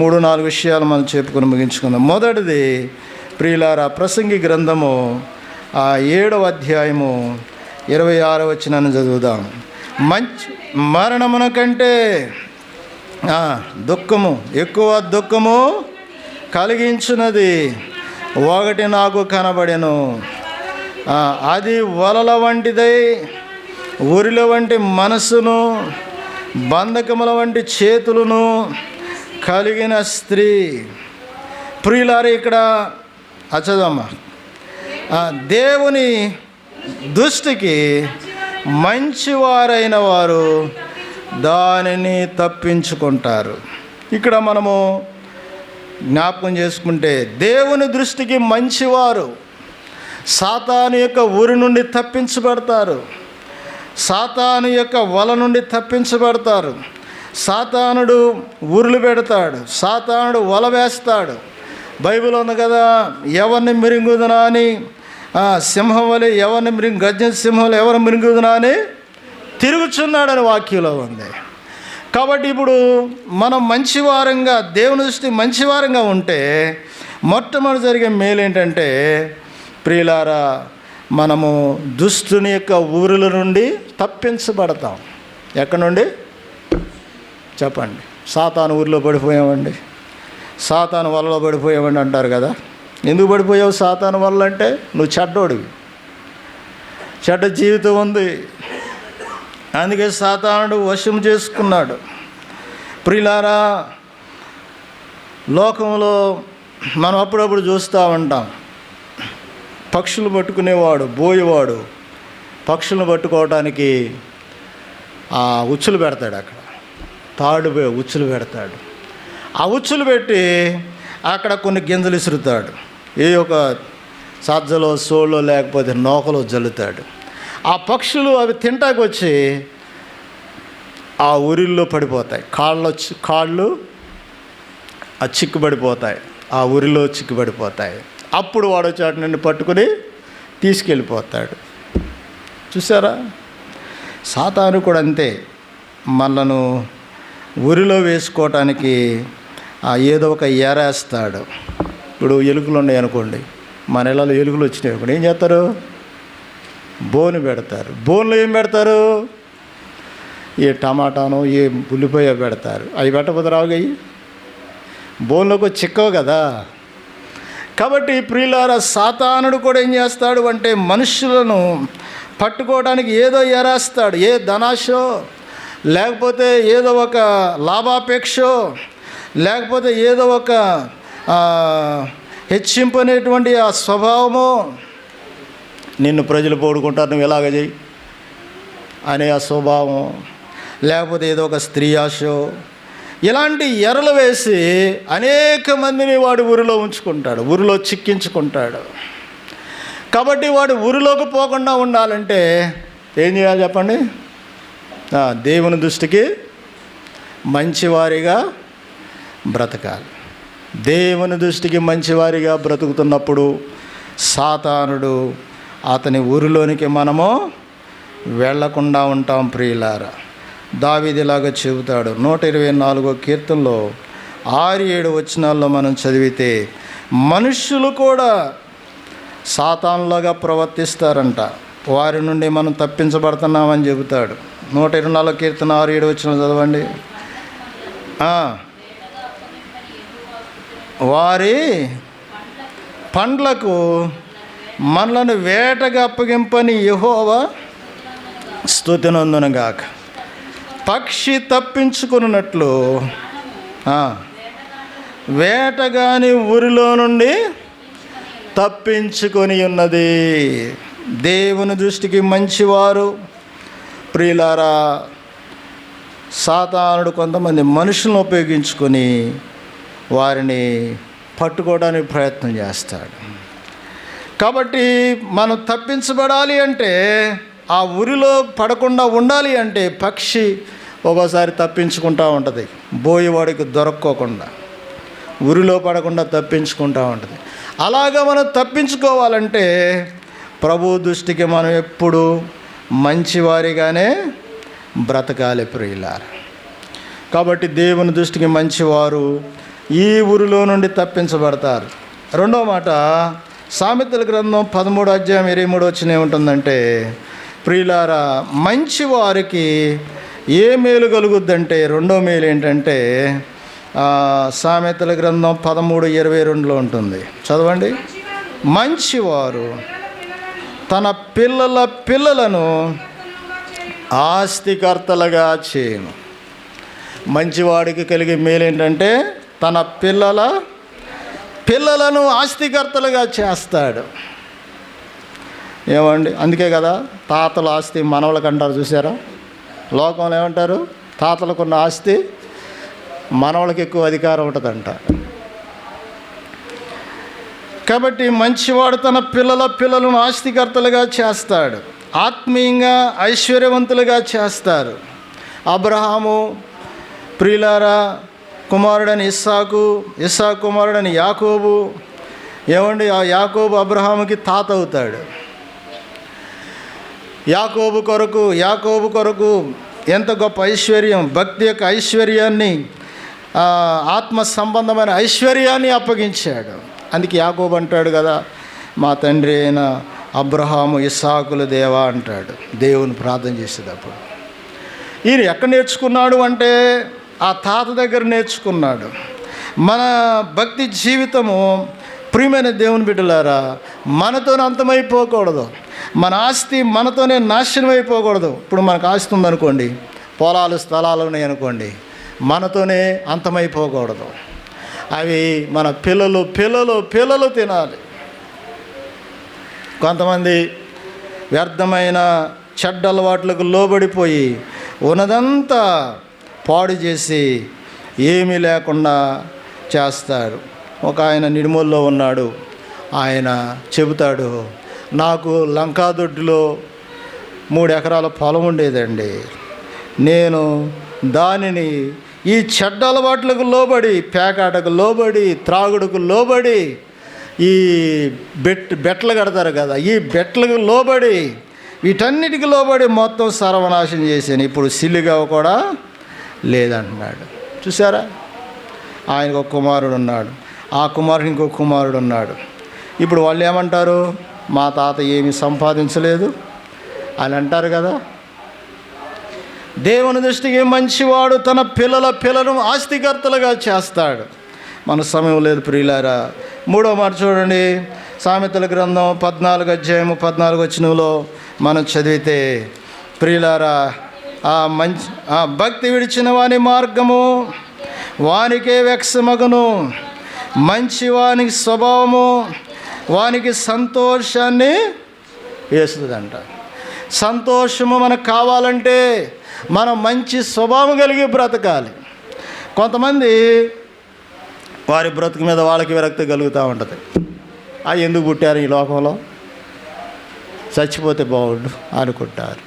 3-4 విషయాలు మనం చెప్పుకొని ముగించుకుందాం. మొదటిది ప్రియులారా, ప్రసంగి గ్రంథము 7వ అధ్యాయము 26వ వచనాన్ని చదువుదాం. మరణమున కంటే దుఃఖము ఎక్కువ దుఃఖము కలిగించున్నది ఒకటి నాకు కనబడెను. అది వలల వంటిదై ఉరిల వంటి మనస్సును బంధకముల వంటి చేతులను కలిగిన స్త్రీ. ప్రియులారా, ఇక్కడ చదవమ్మా. దేవుని దృష్టికి మంచివారైన వారు దానిని తప్పించుకుంటారు. ఇక్కడ మనము జ్ఞాపకం చేసుకుంటే దేవుని దృష్టికి మంచివారు సాతాను యొక్క ఊరి నుండి తప్పించబడతారు. సాతాను యొక్క వల నుండి తప్పించబడతారు. సాతానుడు ఊరులు పెడతాడు, సాతానుడు వల వేస్తాడు. బైబిల్ ఉంది కదా, ఎవరిని మిరింగుదునా అని, సింహం వలె ఎవరిని గర్జన సింహంలో ఎవరిని మిరింగుదునా అని తిరుగుచున్నాడని వాక్యంలో ఉంది. కాబట్టి ఇప్పుడు మనం మంచివారంగా, దేవుని దృష్టి మంచివారంగా ఉంటే మొట్టమొదటి జరిగే మేలు ఏంటంటే ప్రియులారా, మనము దుష్టుని యొక్క ఊరుల నుండి తప్పించబడతాం. ఎక్కడి నుండి చెప్పండి? సాతాను ఊరిలో పడిపోయామండి, సాతాను వలలో పడిపోయామండి అంటారు కదా. ఎందుకు పడిపోయావు సాతాను వల్ల అంటే నువ్వు చెడ్డోడివి, చెడ్డ జీవితం ఉంది, అందుకే సాతానుడు వశం చేసుకున్నాడు. ప్రియులారా, లోకంలో మనం అప్పుడప్పుడు చూస్తూ ఉంటాం, పక్షులు పట్టుకునేవాడు బోయేవాడు పక్షులను పట్టుకోవడానికి ఉచ్చులు పెడతాడు. అక్కడ తాడు ఉచ్చులు పెడతాడు. ఆ ఉచ్చులు పెట్టి అక్కడ కొన్ని గింజలు ఇసురుతాడు. ఏ ఒక సజ్జలో సోలో లేకపోతే నూకలో జల్లుతాడు. ఆ పక్షులు అవి తింటాకి వచ్చి ఆ ఉరిల్లో పడిపోతాయి. కాళ్ళు ఆ చిక్కుబడిపోతాయి, ఆ ఉరిలో చిక్కుబడిపోతాయి. అప్పుడు వాడు వచ్చి వాటి నుండి పట్టుకుని తీసుకెళ్ళిపోతాడు. చూసారా? సాతాను కూడా అంతే, మనను ఉరిలో వేసుకోవటానికి ఏదో ఒక ఎరేస్తాడు. ఇప్పుడు ఎలుకలు ఉన్నాయి అనుకోండి, మన ఇళ్ళలో ఎలుకలు వచ్చినాయి అనుకోండి, ఏం చేస్తారు? బోను పెడతారు. బోన్లో ఏం పెడతారు? ఏ టమాటానో ఏ ఉల్లిపాయ పెడతారు. అవి పెట్టకపోతే రావుగాయి, బోన్లోకి చిక్కవు కదా. కాబట్టి ప్రియులారా, సాతానుడు కూడా ఏం చేస్తాడు అంటే మనుషులను పట్టుకోవడానికి ఏదో ఎరేస్తాడు. ఏ ధనాశో, లేకపోతే ఏదో ఒక లాభాపేక్షో, లేకపోతే ఏదో ఒక హెచ్చింపు అనేటువంటి ఆ స్వభావమో, నిన్ను ప్రజలు పోడుకుంటారు నువ్వు ఎలాగ చేయి అనే ఆ స్వభావం, లేకపోతే ఏదో ఒక స్త్రీ ఆశో, ఇలాంటి ఎరలు వేసి అనేక మందిని వాడు ఉరిలో ఉంచుకుంటాడు, ఉరిలో చిక్కించుకుంటాడు. కాబట్టి వాడు ఉరిలోకి పోకుండా ఉండాలంటే ఏం చేయాలి చెప్పండి? దేవుని దృష్టికి మంచివారిగా బ్రతకాలి. దేవుని దృష్టికి మంచివారిగా బ్రతుకుతున్నప్పుడు సాతానుడు అతని ఊరిలోనికి మనము వెళ్లకుండా ఉంటాం. ప్రియులారా, దావీదులాగా చెబుతాడు 124వ కీర్తనలో 6-7 వచనాల్లో మనం చదివితే, మనుష్యులు కూడా సాతానులాగా ప్రవర్తిస్తారంట, వారి నుండి మనం తప్పించబడుతున్నామని చెబుతాడు. 124వ కీర్తన 6-7 వచనాలు చదవండి. వారి పండ్లకు మనలను వేటగా అప్పగింపని యెహోవా స్తుతినందునుగాక. పక్షి తప్పించుకున్నట్లు వేటగాని ఊరిలో నుండి తప్పించుకొని ఉన్నది. దేవుని దృష్టికి మంచివారు ప్రియులారా, సాతానుడు కొంతమంది మనుషులను ఉపయోగించుకొని వారిని పట్టుకోవడానికి ప్రయత్నం చేస్తాడు. కాబట్టి మనం తప్పించబడాలి అంటే, ఆ ఉరిలో పడకుండా ఉండాలి అంటే, పక్షి ఒక్కోసారి తప్పించుకుంటూ ఉంటుంది, బోయేవాడికి దొరక్కోకుండా ఉరిలో పడకుండా తప్పించుకుంటూ ఉంటుంది. అలాగా మనం తప్పించుకోవాలంటే ప్రభు దృష్టికి మనం ఎప్పుడు మంచివారిగానే బ్రతకాలి ప్రియులారా. కాబట్టి దేవుని దృష్టికి మంచివారు ఈ ఊరిలో నుండి తప్పించబడతారు. రెండో మాట, సామెతల గ్రంథం 13:23 ఏముంటుందంటే, ప్రియులారా, మంచి వారికి ఏ మేలు కలుగుద్దంటే, రెండో మేలు ఏంటంటే సామెతల గ్రంథం 13:22 ఉంటుంది, చదవండి. మంచివారు తన పిల్లల పిల్లలను ఆస్తికర్తలుగా చేయను. మంచివాడికి కలిగే మేలు ఏంటంటే తన పిల్లలను ఆస్తికర్తలుగా చేస్తాడు. ఏమండి, అందుకే కదా తాతల ఆస్తి మనవలకు అంటారు. చూసారా? లోకంలో ఏమంటారు? తాతలకున్న ఆస్తి మనవలకి ఎక్కువ అధికారం ఉంటుందంట. కాబట్టి మంచివాడు తన పిల్లలను ఆస్తికర్తలుగా చేస్తాడు, ఆత్మీయంగా ఐశ్వర్యవంతులుగా చేస్తారు. అబ్రహాము ప్రియులారా కుమారుడని ఇస్సాకు, ఇస్సాకు కుమారుడని యాకోబు. ఏమండి, ఆ యాకోబు అబ్రహాముకి తాత అవుతాడు. యాకోబు కొరకు ఎంత గొప్ప ఐశ్వర్యం, భక్తి యొక్క ఐశ్వర్యాన్ని, ఆత్మ సంబంధమైన ఐశ్వర్యాన్ని అప్పగించాడు. అందుకే యాకోబు అంటాడు కదా, మా తండ్రి అయిన అబ్రహాము ఇస్సాకుల దేవా అంటాడు దేవుని ప్రార్థన చేసేటప్పుడు. ఈయన ఎక్కడ నేర్చుకున్నాడు అంటే ఆ తాత దగ్గర నేర్చుకున్నాడు. మన భక్తి జీవితము ప్రియమైన దేవుని బిడ్డలారా మనతోనే అంతమైపోకూడదు, మన ఆస్తి మనతోనే నాశనం అయిపోకూడదు. ఇప్పుడు మనకు ఆస్తి ఉందనుకోండి, పొలాలు స్థలాలు ఉన్నాయి అనుకోండి, మనతోనే అంతమైపోకూడదు. అవి మన పిల్లలు తినాలి. కొంతమంది వ్యర్థమైన చెడ్డ అలవాట్లకు లోబడిపోయి ఉన్నదంతా పాడు చేసి ఏమీ లేకుండా చేస్తారు. ఒక ఆయన నిడుమూల్లో ఉన్నాడు. ఆయన చెబుతాడు, నాకు లంకాదొడ్డిలో 3 ఎకరాల పొలం ఉండేదండి. నేను దానిని ఈ చెడ్డ అలవాట్లకు లోబడి, పేకాటకు లోబడి, త్రాగుడుకు లోబడి, ఈ బెట్లు కడతారు కదా, ఈ బెట్లకు లోబడి, వీటన్నిటికి లోబడి మొత్తం సర్వనాశనం చేశాను. ఇప్పుడు సిల్లిగా కూడా లేదంటున్నాడు. చూసారా? ఆయనకు ఒక కుమారుడు ఉన్నాడు, ఆ కుమారుడికి ఇంకొక కుమారుడు ఉన్నాడు. ఇప్పుడు వాళ్ళు ఏమంటారు? మా తాత ఏమీ సంపాదించలేదు అని అంటారు కదా. దేవుని దృష్టికి మంచివాడు తన పిల్లలను ఆస్తికర్తలుగా చేస్తాడు. మన సమయం లేదు ప్రియులారా. 3వ మాట చూడండి, సామెతల గ్రంథం 14 అధ్యాయము 14 వచనంలో మనం చదివితే, ప్రియులారా, భక్తి విడిచిన వాని మార్గము వానికే వెక్సమగును, మంచి వానికి స్వభావము వానికి సంతోషాన్ని వేస్తుందంట. సంతోషము మనకు కావాలంటే మనం మంచి స్వభావం కలిగి బ్రతకాలి. కొంతమంది వారి బ్రతుకు మీద వాళ్ళకి విరక్తి కలుగుతూ ఉంటుంది. ఎందుకు పుట్టారు ఈ లోకంలో, చచ్చిపోతే బాగుండు అనుకుంటారు.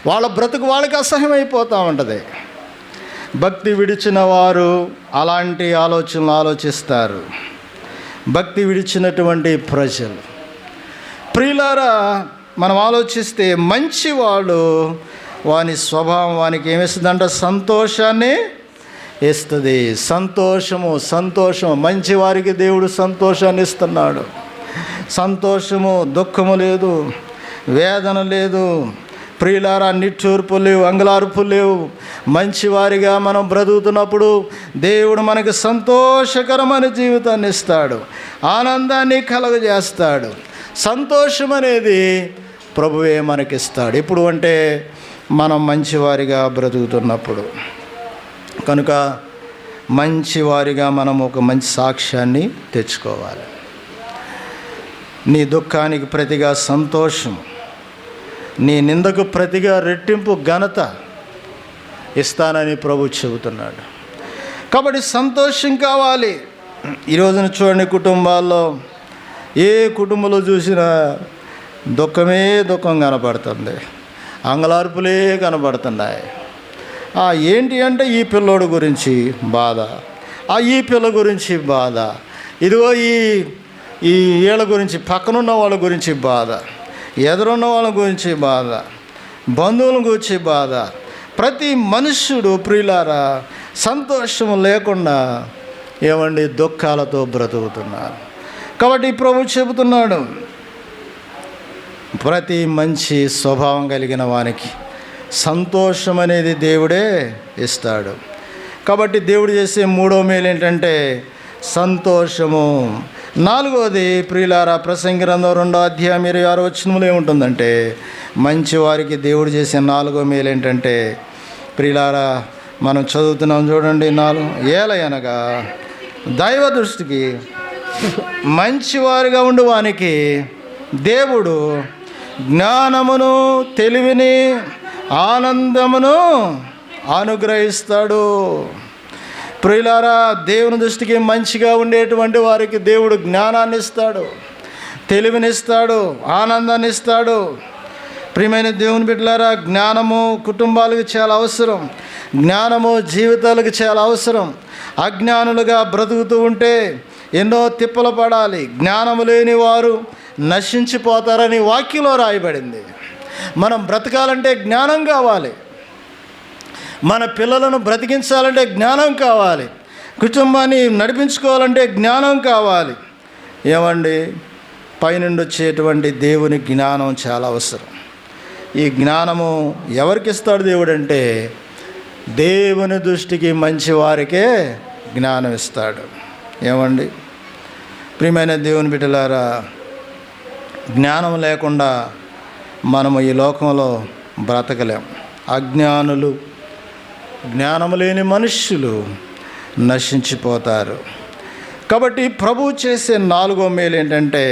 వాళ్ళ బ్రతుకు వాళ్ళకి అసహ్యమైపోతూ ఉంటుంది. భక్తి విడిచిన వారు అలాంటి ఆలోచనలు ఆలోచిస్తారు. భక్తి విడిచినటువంటి ప్రజలు, ప్రియులారా, మనం ఆలోచిస్తే మంచివాడు వాని స్వభావం వానికి ఏమిస్తుందంట? సంతోషాన్ని ఇస్తుంది. సంతోషము మంచివారికి దేవుడు సంతోషాన్ని ఇస్తున్నాడు. సంతోషము, దుఃఖము లేదు, వేదన లేదు, ప్రియులారా, నిట్టూర్పు లేవు, అంగలార్పు లేవు. మంచివారిగా మనం బ్రతుకుతున్నప్పుడు దేవుడు మనకి సంతోషకరమైన జీవితాన్ని ఇస్తాడు, ఆనందాన్ని కలుగజేస్తాడు. సంతోషం అనేది ప్రభువే మనకిస్తాడు. ఎప్పుడు అంటే మనం మంచివారిగా బ్రతుకుతున్నప్పుడు. కనుక మంచివారిగా మనం ఒక మంచి సాక్ష్యాన్ని తెచ్చుకోవాలి. నీ దుఃఖానికి ప్రతిగా సంతోషం, నీ నిందకు ప్రతిగా రెట్టింపు ఘనత ఇస్తానని ప్రభు చెబుతున్నాడు. కాబట్టి సంతోషం కావాలి. ఈరోజున చూడండి, కుటుంబాల్లో ఏ కుటుంబంలో చూసినా దుఃఖమే దుఃఖం కనపడుతుంది, అంగలార్పులే కనబడుతున్నాయి. ఏంటి అంటే ఈ పిల్లోడు గురించి బాధ, ఈ పిల్ల గురించి బాధ, ఇదిగో ఈ వీళ్ళ గురించి, పక్కనున్న వాళ్ళ గురించి బాధ, ఎదురున్న వాళ్ళ గురించి బాధ, బంధువుల గురించి బాధ. ప్రతి మనుష్యుడు ప్రియులారా సంతోషం లేకుండా దుఃఖాలతో బ్రతుకుతున్నారు. కాబట్టి ప్రభు చెబుతున్నాడు, ప్రతి మంచి స్వభావం కలిగిన వానికి సంతోషం అనేది దేవుడే ఇస్తాడు. కాబట్టి దేవుడు చేసే 3వ మేలు ఏంటంటే సంతోషము. 4వది ప్రియులారా, ప్రసంగి గ్రంథం 2వ అధ్యాయం 26వ వచనంలో ఏముంటుందంటే, మంచివారికి దేవుడు చేసే 4వ మేలు ఏంటంటే, ప్రియులారా మనం చదువుతున్నాం చూడండి, 4 ఏలయనగా దైవ దృష్టికి మంచివారిగా ఉండు వానికి దేవుడు జ్ఞానమును, తెలివిని, ఆనందమును అనుగ్రహిస్తాడు. ప్రియులారా, దేవుని దృష్టికి మంచిగా ఉండేటువంటి వారికి దేవుడు జ్ఞానాన్ని ఇస్తాడు, తెలివినిస్తాడు, ఆనందాన్ని ఇస్తాడు. ప్రియమైన దేవుని బిడ్డలారా, జ్ఞానము కుటుంబాలకు చాలా అవసరం, జ్ఞానము జీవితాలకు చాలా అవసరం. అజ్ఞానులుగా బ్రతుకుతూ ఉంటే ఎన్నో తిప్పలు పడాలి. జ్ఞానము లేని వారు నశించిపోతారని వాక్యంలో రాయబడింది. మనం బ్రతకాలంటే జ్ఞానం కావాలి, మన పిల్లలను బ్రతికించాలంటే జ్ఞానం కావాలి, కుటుంబాన్ని నడిపించుకోవాలంటే జ్ఞానం కావాలి. పైనుండి వచ్చేటువంటి దేవుని జ్ఞానం చాలా అవసరం. ఈ జ్ఞానము ఎవరికి ఇస్తాడు దేవుడు అంటే, దేవుని దృష్టికి మంచి వారికే జ్ఞానం ఇస్తాడు. ప్రియమైన దేవుని బిడ్డలారా, జ్ఞానం లేకుండా మనము ఈ లోకంలో బ్రతకలేం. అజ్ఞానులు, జ్ఞానము లేని మనుష్యులు నశించిపోతారు. కాబట్టి ప్రభువు చేసే 4వ మేలు ఏంటంటే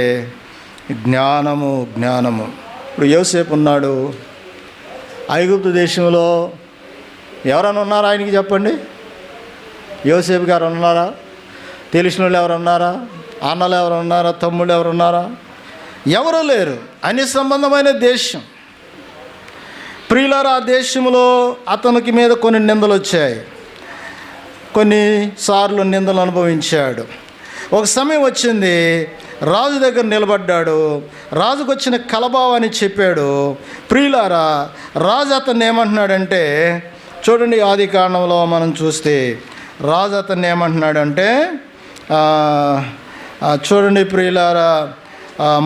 జ్ఞానము. ఇప్పుడు యోసేపు ఉన్నాడు ఐగుప్తు దేశంలో. ఎవరైనా ఉన్నారు ఆయనకి చెప్పండి? యోసేపు గారు ఉన్నారా? తెలిసిన వాళ్ళు ఎవరు ఉన్నారా? అన్నలు ఎవరు ఉన్నారా? తమ్ముళ్ళు ఎవరు ఉన్నారా? ఎవరూ లేరు. అన్ని సంబంధమైన దేశం. ప్రియులారా, ఆ దేశంలో అతనికి మీద కొన్ని నిందలు వచ్చాయి. కొన్నిసార్లు నిందలు అనుభవించాడు. ఒక సమయం వచ్చింది, రాజు దగ్గర నిలబడ్డాడు. రాజుకు వచ్చిన కలభావాన్ని చెప్పాడు. ప్రియులారా, రాజు అతన్ని ఏమంటున్నాడంటే, చూడండి, ఆది కాండంలో మనం చూస్తే రాజు అతన్ని ఏమంటున్నాడంటే, చూడండి ప్రియులారా,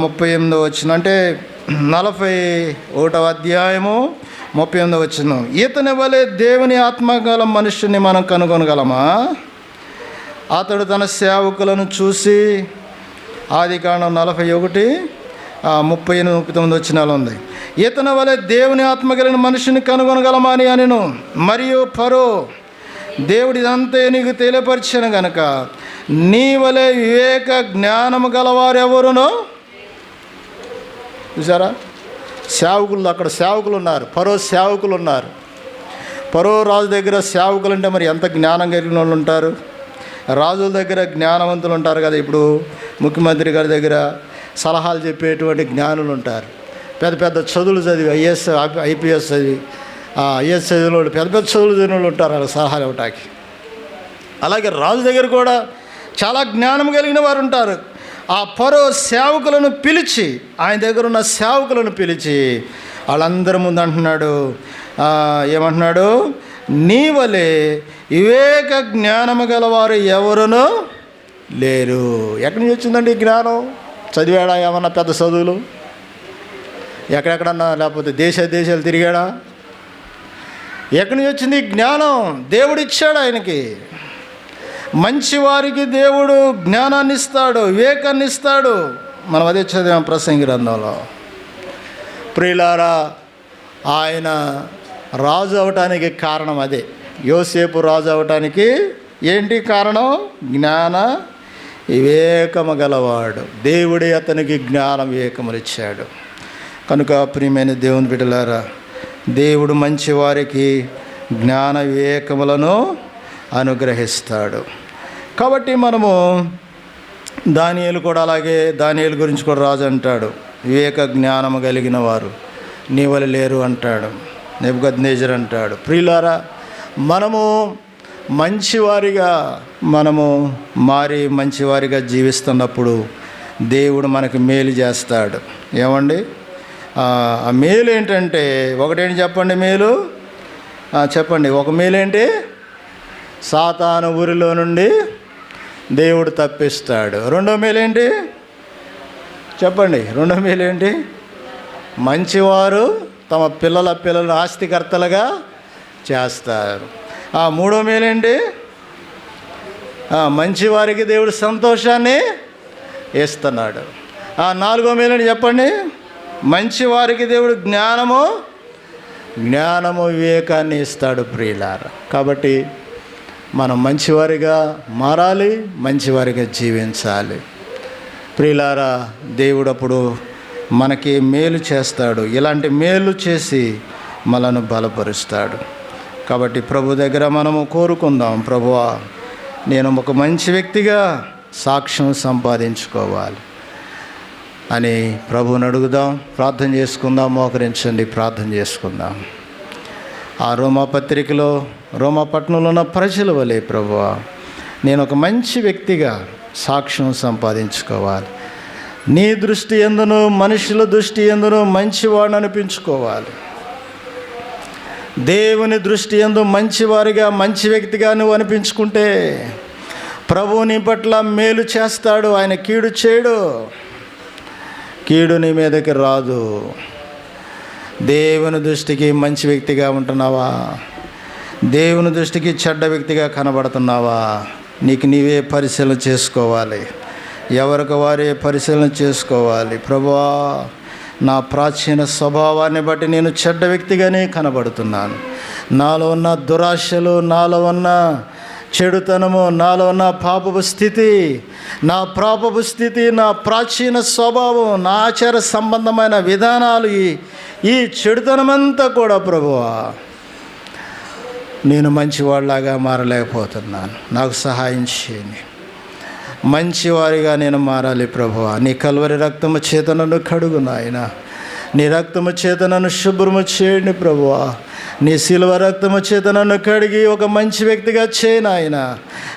38వ వచనం, అంటే 41వ అధ్యాయము 38వ వచనం. ఇతని వలె దేవుని ఆత్మగల మనుష్యుని మనం కనుగొనగలమా? అతడు తన సేవకులను చూసి, ఆది కాండం 41, 38, 39 వచనాలు ఉంది. ఇతని వలె దేవుని ఆత్మగలిగిన మనిషిని కనుగొనగలమా అని అనెను. మరియు ఫరో, దేవుడి ఇదంతా నీకు తెలియపరిచాను గనక నీ వలె వివేక జ్ఞానము గలవారెవరునో. చూసారా, సేవకులు, అక్కడ సేవకులు ఉన్నారు, ఫరో సేవకులు ఉన్నారు. ఫరో రాజు దగ్గర సేవకులు అంటే మరి ఎంత జ్ఞానం కలిగిన వాళ్ళు ఉంటారు? రాజుల దగ్గర జ్ఞానవంతులు ఉంటారు కదా. ఇప్పుడు ముఖ్యమంత్రి గారి దగ్గర సలహాలు చెప్పేటువంటి జ్ఞానులు ఉంటారు. పెద్ద పెద్ద చదువులు చదివి ఐపీఎస్ చదివి ఐఎస్ చదివిన వాళ్ళు, పెద్ద పెద్ద చదువులు చదివిన వాళ్ళు ఉంటారు వాళ్ళ సలహాలు ఇవ్వటానికి. అలాగే రాజు దగ్గర కూడా చాలా జ్ఞానం కలిగిన వారు ఉంటారు. ఆ ఫరో సేవకులను పిలిచి, ఆయన దగ్గర ఉన్న సేవకులను పిలిచి వాళ్ళందరి ముందు అంటున్నాడు, ఏమంటున్నాడు? నీ వలె వివేక జ్ఞానము గలవారు ఎవరునూ లేరు. ఎక్కడి నుంచి వచ్చిందండి ఈ జ్ఞానం? చదివాడా ఏమన్నా పెద్ద చదువులు? ఎక్కడెక్కడన్నా, లేకపోతే దేశాలు తిరిగాడా? ఎక్కడి నుంచి వచ్చింది ఈ జ్ఞానం? దేవుడు ఇచ్చాడు ఆయనకి. మంచివారికి దేవుడు జ్ఞానాన్ని ఇస్తాడు, వివేకాన్ని ఇస్తాడు. మనం అదే చదివాం ప్రసంగి గ్రంథంలో. ప్రియులారా, ఆయన రాజు అవటానికి కారణం అదే. యోసేపు రాజు అవటానికి ఏంటి కారణం? జ్ఞాన వివేకము గలవాడు. దేవుడే అతనికి జ్ఞాన వివేకములు ఇచ్చాడు. కనుక ప్రియమైన దేవుని బిడ్డలారా, దేవుడు మంచివారికి జ్ఞాన వివేకములను అనుగ్రహిస్తాడు. కాబట్టి మనము దానియేలు కూడా అలాగే, దానియేలు గురించి కూడా రాజు అంటాడు, వివేక జ్ఞానము కలిగిన వారు నీ వలె లేరు అంటాడు. నెబుకద్నెజరు అంటాడు. ప్రియులారా, మనము మంచివారిగా మారి మంచివారిగా జీవిస్తున్నప్పుడు దేవుడు మనకు మేలు చేస్తాడు. ఏమండి? ఆ మేలు ఏంటంటే, ఒకటేంటి చెప్పండి మేలు? చెప్పండి. ఒక మేలేంటి? సాతాను ఊరిలో నుండి దేవుడు తప్పిస్తాడు. రెండో మేలేంటి చెప్పండి? రెండో మేలేంటి? మంచివారు తమ పిల్లలను ఆస్తికర్తలుగా చేస్తారు. మూడో మేలేంటి? మంచివారికి దేవుడు సంతోషాన్ని ఇస్తున్నాడు. నాలుగో మేలేంటి చెప్పండి? మంచివారికి దేవుడు జ్ఞానము వివేకాన్ని ఇస్తాడు. ప్రియులారా, కాబట్టి మనం మంచివారిగా మారాలి, మంచివారిగా జీవించాలి. ప్రియులారా, దేవుడు అప్పుడు మనకి మేలు చేస్తాడు. ఇలాంటి మేలు చేసి మనను బలపరుస్తాడు. కాబట్టి ప్రభు దగ్గర మనము కోరుకుందాం, ప్రభువా, నేను ఒక మంచి వ్యక్తిగా సాక్ష్యం సంపాదించుకోవాలి అని ప్రభువుని అడుగుదాం. ప్రార్థన చేసుకుందాం. మోకరించండి, ప్రార్థన చేసుకుందాం. ఆ రోమాపత్రికలో, రోమాపట్నంలో ఉన్న ప్రజల వలె ప్రభువా, నేను ఒక మంచి వ్యక్తిగా సాక్ష్యం సంపాదించుకోవాలి. నీ దృష్టి యందును మనుషుల దృష్టి యందును మంచివాడిని అనిపించుకోవాలి. దేవుని దృష్టి యందు మంచివారిగా, మంచి వ్యక్తిగా నువ్వు అనిపించుకుంటే ప్రభువు నీ పట్ల మేలు చేస్తాడు. ఆయన కీడు చేయడు. కీడు నీ మీదకి రాదు. దేవుని దృష్టికి మంచి వ్యక్తిగా ఉంటున్నావా? దేవుని దృష్టికి చెడ్డ వ్యక్తిగా కనబడుతున్నావా? నీకు నీవే పరిశీలన చేసుకోవాలి. ఎవరికి వారే పరిశీలన చేసుకోవాలి. ప్రభువా, నా ప్రాచీన స్వభావాన్ని బట్టి నేను చెడ్డ వ్యక్తిగానే కనబడుతున్నాను. నాలో ఉన్న దురాశలు, నాలో ఉన్న చెడుతనము, నాలో ఉన్న పాపపు స్థితి, నా ప్రాచీన స్వభావం, నా ఆచార సంబంధమైన విధానాలు, ఈ చెడుతనమంతా కూడా ప్రభువా నేను మంచివాడిలాగా మారలేకపోతున్నాను, నాకు సహాయం చేయండి. మంచివారిగా నేను మారాలి ప్రభువా. నీ కల్వరి రక్తము చేత నన్ను కడుగు నాయన. నీ రక్తము చేత నన్ను శుభ్రము చేయండి ప్రభువా. నీ శిలువ రక్తము చేత నన్ను కడిగి ఒక మంచి వ్యక్తిగా చేయి నాయన.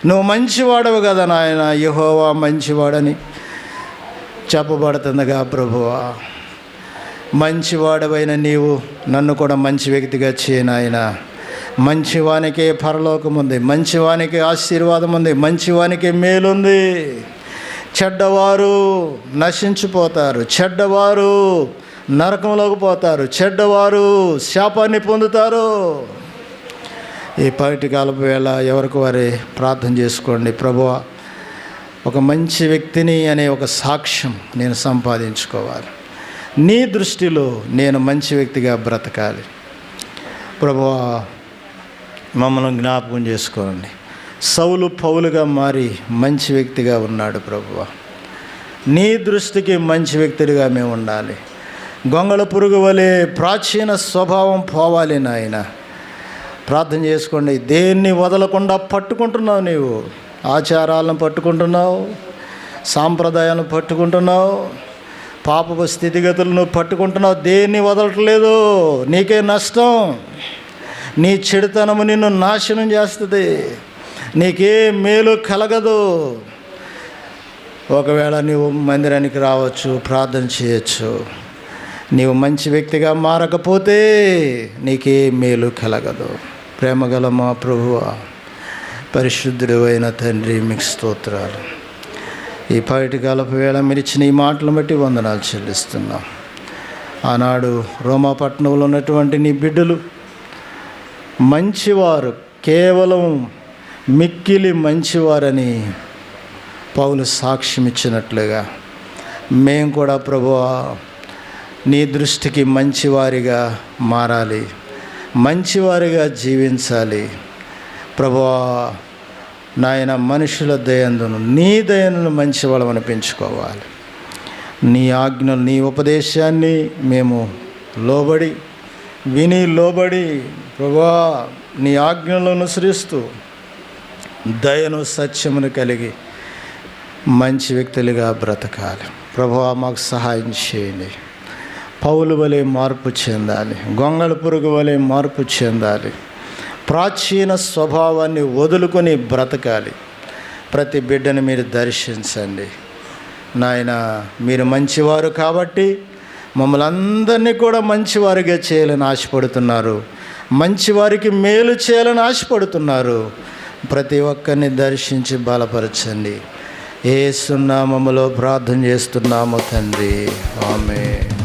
నువ్వు మంచివాడవు కదా నాయన. యెహోవా మంచివాడని చెప్పబడుతుందిగా ప్రభువా. మంచివాడవైన నీవు నన్ను కూడా మంచి వ్యక్తిగా చేయి నాయన. మంచివానికే పరలోకం ఉంది, మంచివానికి ఆశీర్వాదం ఉంది, మంచివానికి మేలుంది. చెడ్డవారు నశించిపోతారు, చెడ్డవారు నరకంలోకి పోతారు, చెడ్డవారు శాపాన్ని పొందుతారు. ఈ పగటి కాలపు వేళ ఎవరికి వారే ప్రార్థన చేసుకోండి. ప్రభువా, ఒక మంచి వ్యక్తిని అనే ఒక సాక్ష్యం నేను సంపాదించుకోవాలి. నీ దృష్టిలో నేను మంచి వ్యక్తిగా బ్రతకాలి. ప్రభువా, మమ్మల్ని జ్ఞాపకం చేసుకోండి. సౌలు పౌలుగా మారి మంచి వ్యక్తిగా ఉన్నాడు ప్రభువా. నీ దృష్టికి మంచి వ్యక్తిగా మేము ఉండాలి. గొంగళ పురుగు వలె ప్రాచీన స్వభావం పోవాలి నాయన. ప్రార్థన చేసుకోండి. దేన్ని వదలకుండా పట్టుకుంటున్నావు నీవు. ఆచారాలను పట్టుకుంటున్నావు, సాంప్రదాయాలను పట్టుకుంటున్నావు, పాపపు స్థితిగతులను పట్టుకుంటున్నావు. దేన్ని వదలట్లేదు. నీకే నష్టం. నీ చెడుతనము నిన్ను నాశనం చేస్తుంది. నీకే మేలు కలగదు. ఒకవేళ నీవు మందిరానికి రావచ్చు, ప్రార్థన చేయొచ్చు. నీవు మంచి వ్యక్తిగా మారకపోతే నీకే మేలు కలగదు. ప్రేమగల మా ప్రభువా, పరిశుద్ధుడు అయిన తండ్రి, మీకు స్తోత్రాలు. ఈ పగటి కాలపు వేళ మీరు ఇచ్చిన ఈ మాటలను బట్టి వందనాలు చెల్లిస్తున్నాం. ఆనాడు రోమాపట్నంలో ఉన్నటువంటి నీ బిడ్డలు మంచివారు, కేవలం మిక్కిలి మంచివారని పౌలు సాక్ష్యం ఇచ్చినట్లుగా మేము కూడా ప్రభువా నీ దృష్టికి మంచివారిగా మారాలి, మంచివారిగా జీవించాలి. ప్రభువా నాయన, మనుషుల దయందును నీ దయను మంచివాళ్ళమని పెంచుకోవాలి. నీ ఆజ్ఞలు, నీ ఉపదేశాన్ని మేము లోబడి లోబడి ప్రభువా నీ ఆజ్ఞలను అనుసరిస్తూ దయను సత్యమును కలిగి మంచి వ్యక్తులుగా బ్రతకాలి. ప్రభువా, మాకు సహాయం చేయండి. పౌలు వలె మార్పు చెందాలి, గొంగళ పురుగు వలె మార్పు చెందాలి. ప్రాచీన స్వభావాన్ని వదులుకొని బ్రతకాలి. ప్రతి బిడ్డను మీరు దర్శించండి నాయన. మీరు మంచివారు కాబట్టి మమ్మల్ని అందరినీ కూడా మంచివారిగా చేయాలని ఆశపడుతున్నారు. మంచివారికి మేలు చేయాలని ఆశపడుతున్నారు. ప్రతి ఒక్కరిని దర్శించి బలపరచండి. యేసు నామములో ప్రార్థన చేస్తున్నాము తండ్రి. ఆమేన్.